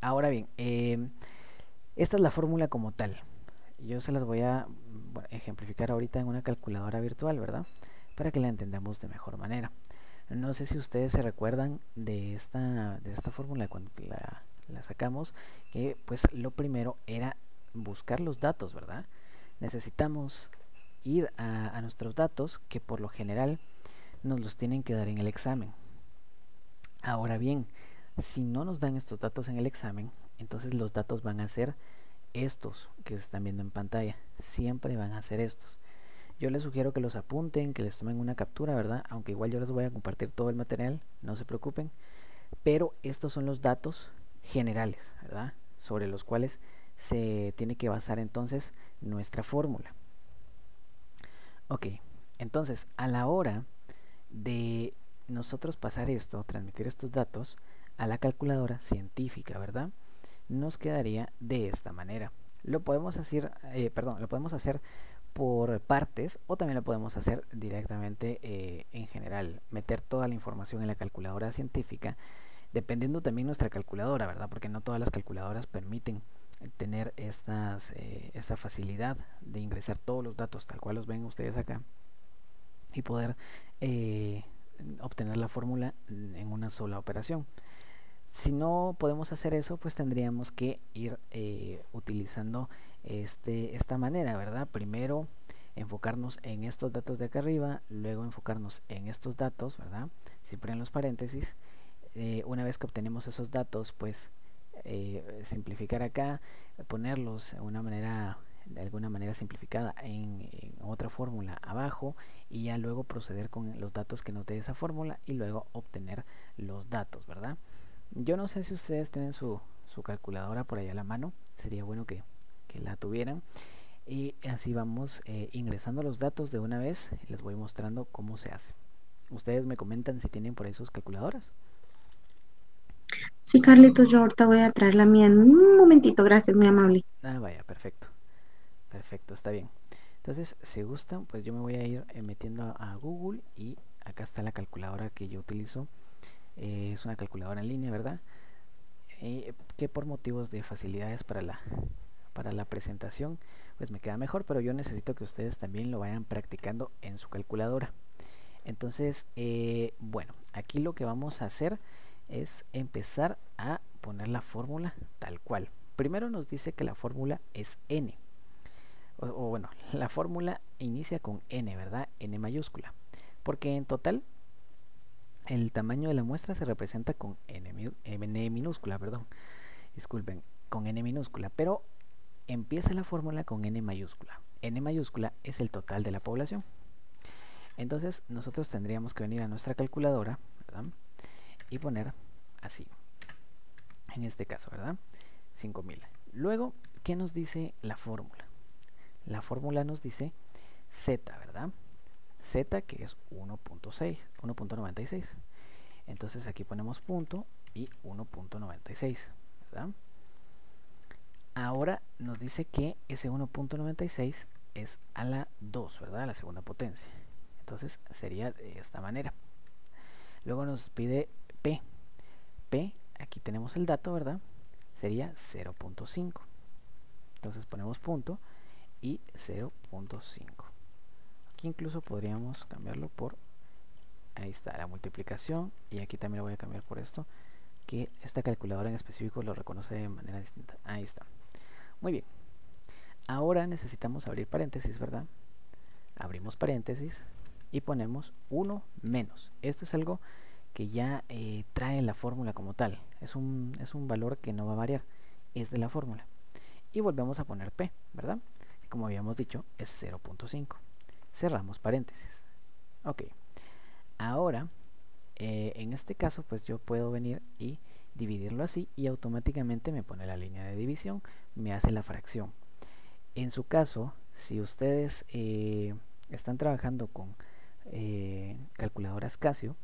ahora bien, esta es la fórmula como tal. Yo se las voy a ejemplificar ahorita en una calculadora virtual, ¿verdad? Para que la entendamos de mejor manera. No sé si ustedes se recuerdan de esta fórmula cuando la sacamos, que pues lo primero era buscar los datos, ¿verdad? Necesitamos ir a nuestros datos, que por lo general nos los tienen que dar en el examen. Ahora bien, si no nos dan estos datos en el examen, entonces los datos van a ser estos que se están viendo en pantalla. Siempre van a ser estos. Yo les sugiero que los apunten, que les tomen una captura, ¿verdad? Aunque igual yo les voy a compartir todo el material, no se preocupen. Pero estos son los datos generales, ¿verdad? Sobre los cuales se tiene que basar entonces nuestra fórmula. Ok, entonces a la hora de nosotros pasar esto, transmitir estos datos a la calculadora científica, ¿verdad? Nos quedaría de esta manera. Lo podemos hacer, lo podemos hacer por partes o también lo podemos hacer directamente en general, meter toda la información en la calculadora científica, dependiendo también nuestra calculadora, ¿verdad? Porque no todas las calculadoras permiten tener esta facilidad de ingresar todos los datos tal cual los ven ustedes acá y poder obtener la fórmula en una sola operación. Si no podemos hacer eso, pues tendríamos que ir utilizando esta manera, ¿verdad? Primero enfocarnos en estos datos de acá arriba, luego enfocarnos en estos datos, ¿verdad? Siempre en los paréntesis. Una vez que obtenemos esos datos, pues simplificar acá, ponerlos de alguna manera simplificada en otra fórmula abajo y ya luego proceder con los datos que nos dé esa fórmula y luego obtener los datos, ¿verdad? Yo no sé si ustedes tienen su calculadora por ahí a la mano, sería bueno que la tuvieran. Y así vamos ingresando los datos de una vez, les voy mostrando cómo se hace. Ustedes me comentan si tienen por ahí sus calculadoras. Sí, Carlitos, yo ahorita voy a traer la mía en un momentito, gracias, muy amable. Ah, vaya, perfecto. Perfecto, está bien. Entonces, si gustan, pues yo me voy a ir metiendo a Google y acá está la calculadora que yo utilizo es una calculadora en línea, ¿verdad? Que por motivos de facilidades para la presentación pues me queda mejor, pero yo necesito que ustedes también lo vayan practicando en su calculadora. Entonces, bueno, aquí lo que vamos a hacer es empezar a poner la fórmula tal cual. Primero nos dice que la fórmula es n, o bueno, la fórmula inicia con n, ¿verdad? N mayúscula, porque en total el tamaño de la muestra se representa con n minúscula, perdón, disculpen, con n minúscula, pero empieza la fórmula con n mayúscula. N mayúscula es el total de la población. Entonces nosotros tendríamos que venir a nuestra calculadora, ¿verdad? Y poner así, en este caso, ¿verdad? 5000. Luego, ¿qué nos dice la fórmula? La fórmula nos dice z, ¿verdad? Z, que es 1.96. Entonces aquí ponemos punto y 1.96, ¿verdad? Ahora nos dice que ese 1.96 es a la 2, ¿verdad? A la segunda potencia. Entonces sería de esta manera. Luego nos pide P. P, aquí tenemos el dato, ¿verdad? Sería 0.5. Entonces ponemos punto y 0.5. Aquí incluso podríamos cambiarlo por, ahí está, la multiplicación. Y aquí también lo voy a cambiar por esto, que esta calculadora en específico lo reconoce de manera distinta. Ahí está. Muy bien. Ahora necesitamos abrir paréntesis, ¿verdad? Abrimos paréntesis y ponemos 1 menos. Esto es algo que ya trae la fórmula como tal. Es un valor que no va a variar. Es de la fórmula. Y volvemos a poner P, ¿verdad? Que como habíamos dicho es 0.5. Cerramos paréntesis. Ok. Ahora, en este caso, pues yo puedo venir y dividirlo así y automáticamente me pone la línea de división, me hace la fracción. En su caso, si ustedes están trabajando con calculadoras Casio,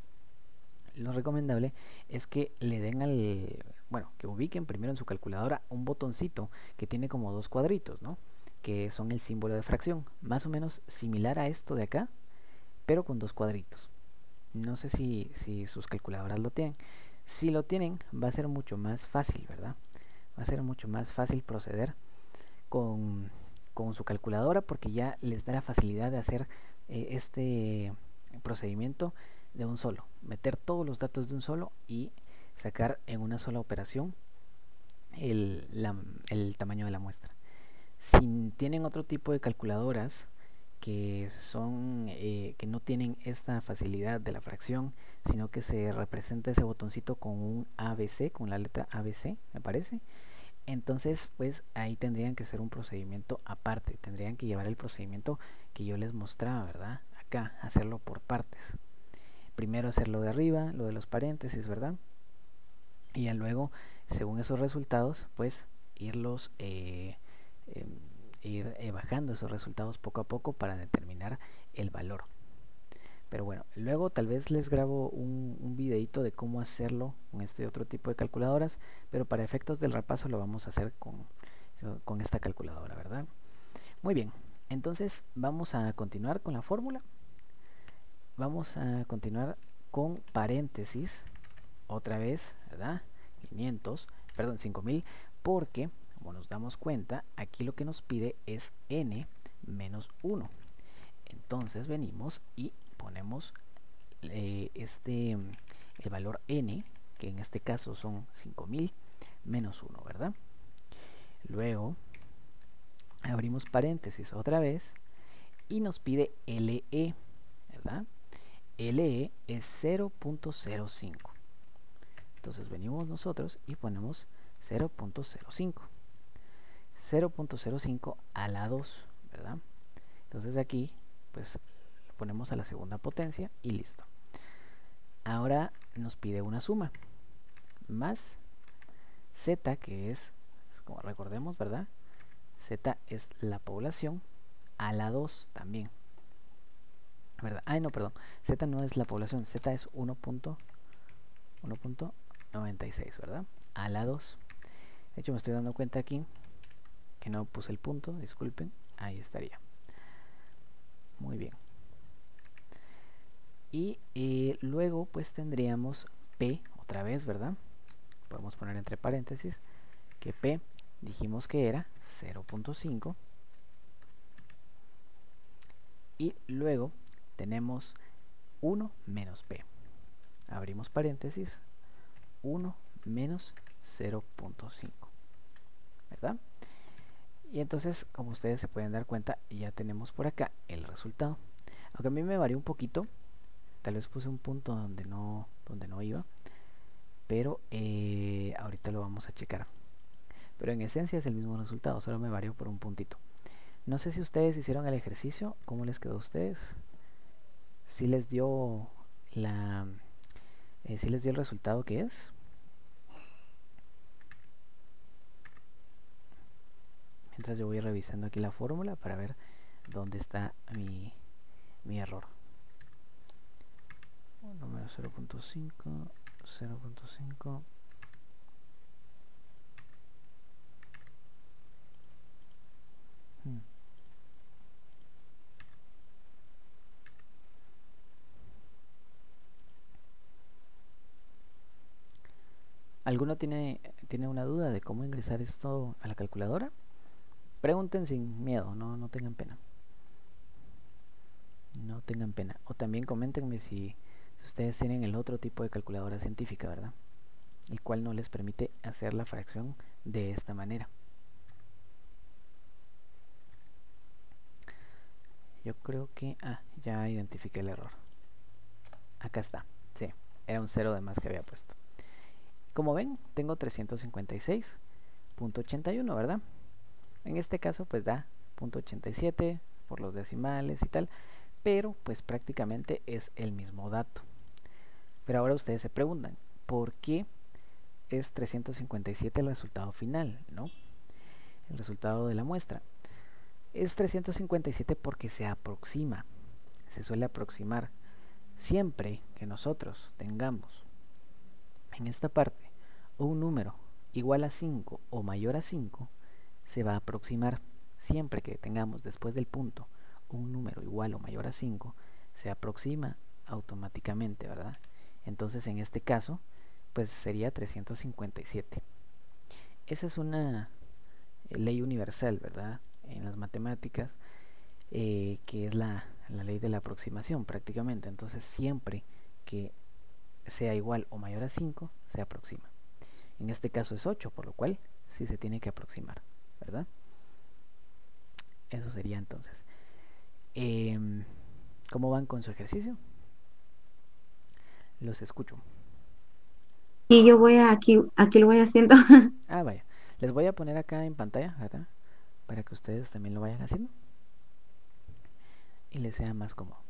lo recomendable es que le den bueno, que ubiquen primero en su calculadora un botoncito que tiene como dos cuadritos, ¿no? Que son el símbolo de fracción, más o menos similar a esto de acá, pero con dos cuadritos. No sé si sus calculadoras lo tienen. Si lo tienen, va a ser mucho más fácil, ¿verdad? Va a ser mucho más fácil proceder con su calculadora, porque ya les da la facilidad de hacer este procedimiento de un solo, meter todos los datos de un solo y sacar en una sola operación el tamaño de la muestra. Si tienen otro tipo de calculadoras que son que no tienen esta facilidad de la fracción, sino que se representa ese botoncito con un ABC, con la letra ABC, me parece, entonces pues ahí tendrían que hacer un procedimiento aparte, tendrían que llevar el procedimiento que yo les mostraba, ¿verdad? Acá, hacerlo por partes. Primero hacerlo de arriba, lo de los paréntesis, ¿verdad? Y ya luego, según esos resultados, pues irlos bajando esos resultados poco a poco para determinar el valor. Pero bueno, luego tal vez les grabo un videito de cómo hacerlo con este otro tipo de calculadoras, pero para efectos del repaso lo vamos a hacer con esta calculadora, ¿verdad? Muy bien, entonces vamos a continuar con la fórmula. Vamos a continuar con paréntesis otra vez, ¿verdad? 5000, porque como nos damos cuenta, aquí lo que nos pide es n menos 1. Entonces venimos y ponemos el valor n, que en este caso son 5000 menos 1, ¿verdad? Luego abrimos paréntesis otra vez y nos pide LE, ¿verdad? LE es 0.05. Entonces venimos nosotros y ponemos 0.05. 0.05 a la 2, ¿verdad? Entonces aquí pues lo ponemos a la segunda potencia y listo. Ahora nos pide una suma más z, que es, como recordemos, ¿verdad? Z es la población a la 2 también, ¿verdad? Ay, no, perdón, z no es la población, z es 1.96, ¿verdad? A la 2. De hecho me estoy dando cuenta aquí que no puse el punto, disculpen, ahí estaría. Muy bien. Y luego pues tendríamos P otra vez, ¿verdad? Podemos poner entre paréntesis que P dijimos que era 0.5 y luego tenemos 1 menos P. Abrimos paréntesis, 1 menos 0.5, ¿verdad? Y entonces, como ustedes se pueden dar cuenta, ya tenemos por acá el resultado. Aunque a mí me varió un poquito, tal vez puse un punto donde no iba, pero ahorita lo vamos a checar. Pero en esencia es el mismo resultado, solo me varió por un puntito. No sé si ustedes hicieron el ejercicio, ¿cómo les quedó a ustedes? ¿Sí les dio sí les dio el resultado que es? Mientras yo voy revisando aquí la fórmula para ver dónde está mi error. Número 0.5, 0.5. ¿Alguno tiene una duda de cómo ingresar esto a la calculadora? Pregunten sin miedo, no tengan pena. No tengan pena. O también coméntenme si ustedes tienen el otro tipo de calculadora científica, ¿verdad? El cual no les permite hacer la fracción de esta manera. Yo creo que... ya identifiqué el error. Acá está. Sí, era un 0 de más que había puesto. Como ven, tengo 356.81, ¿verdad? En este caso, pues da 0.87 por los decimales y tal, pero pues prácticamente es el mismo dato. Pero ahora ustedes se preguntan, ¿por qué es 357 el resultado final, ¿no? El resultado de la muestra. Es 357 porque se aproxima, se suele aproximar. Siempre que nosotros tengamos en esta parte un número igual a 5 o mayor a 5, se va a aproximar. Siempre que tengamos después del punto un número igual o mayor a 5, se aproxima automáticamente, ¿verdad? Entonces en este caso, pues sería 357. Esa es una ley universal, ¿verdad? En las matemáticas, que es la ley de la aproximación prácticamente. Entonces siempre que sea igual o mayor a 5, se aproxima. En este caso es 8, por lo cual sí se tiene que aproximar, ¿verdad? Eso sería entonces. ¿Cómo van con su ejercicio? Los escucho. Y yo voy aquí lo voy haciendo. Vaya. Les voy a poner acá en pantalla, ¿verdad? Para que ustedes también lo vayan haciendo y les sea más cómodo.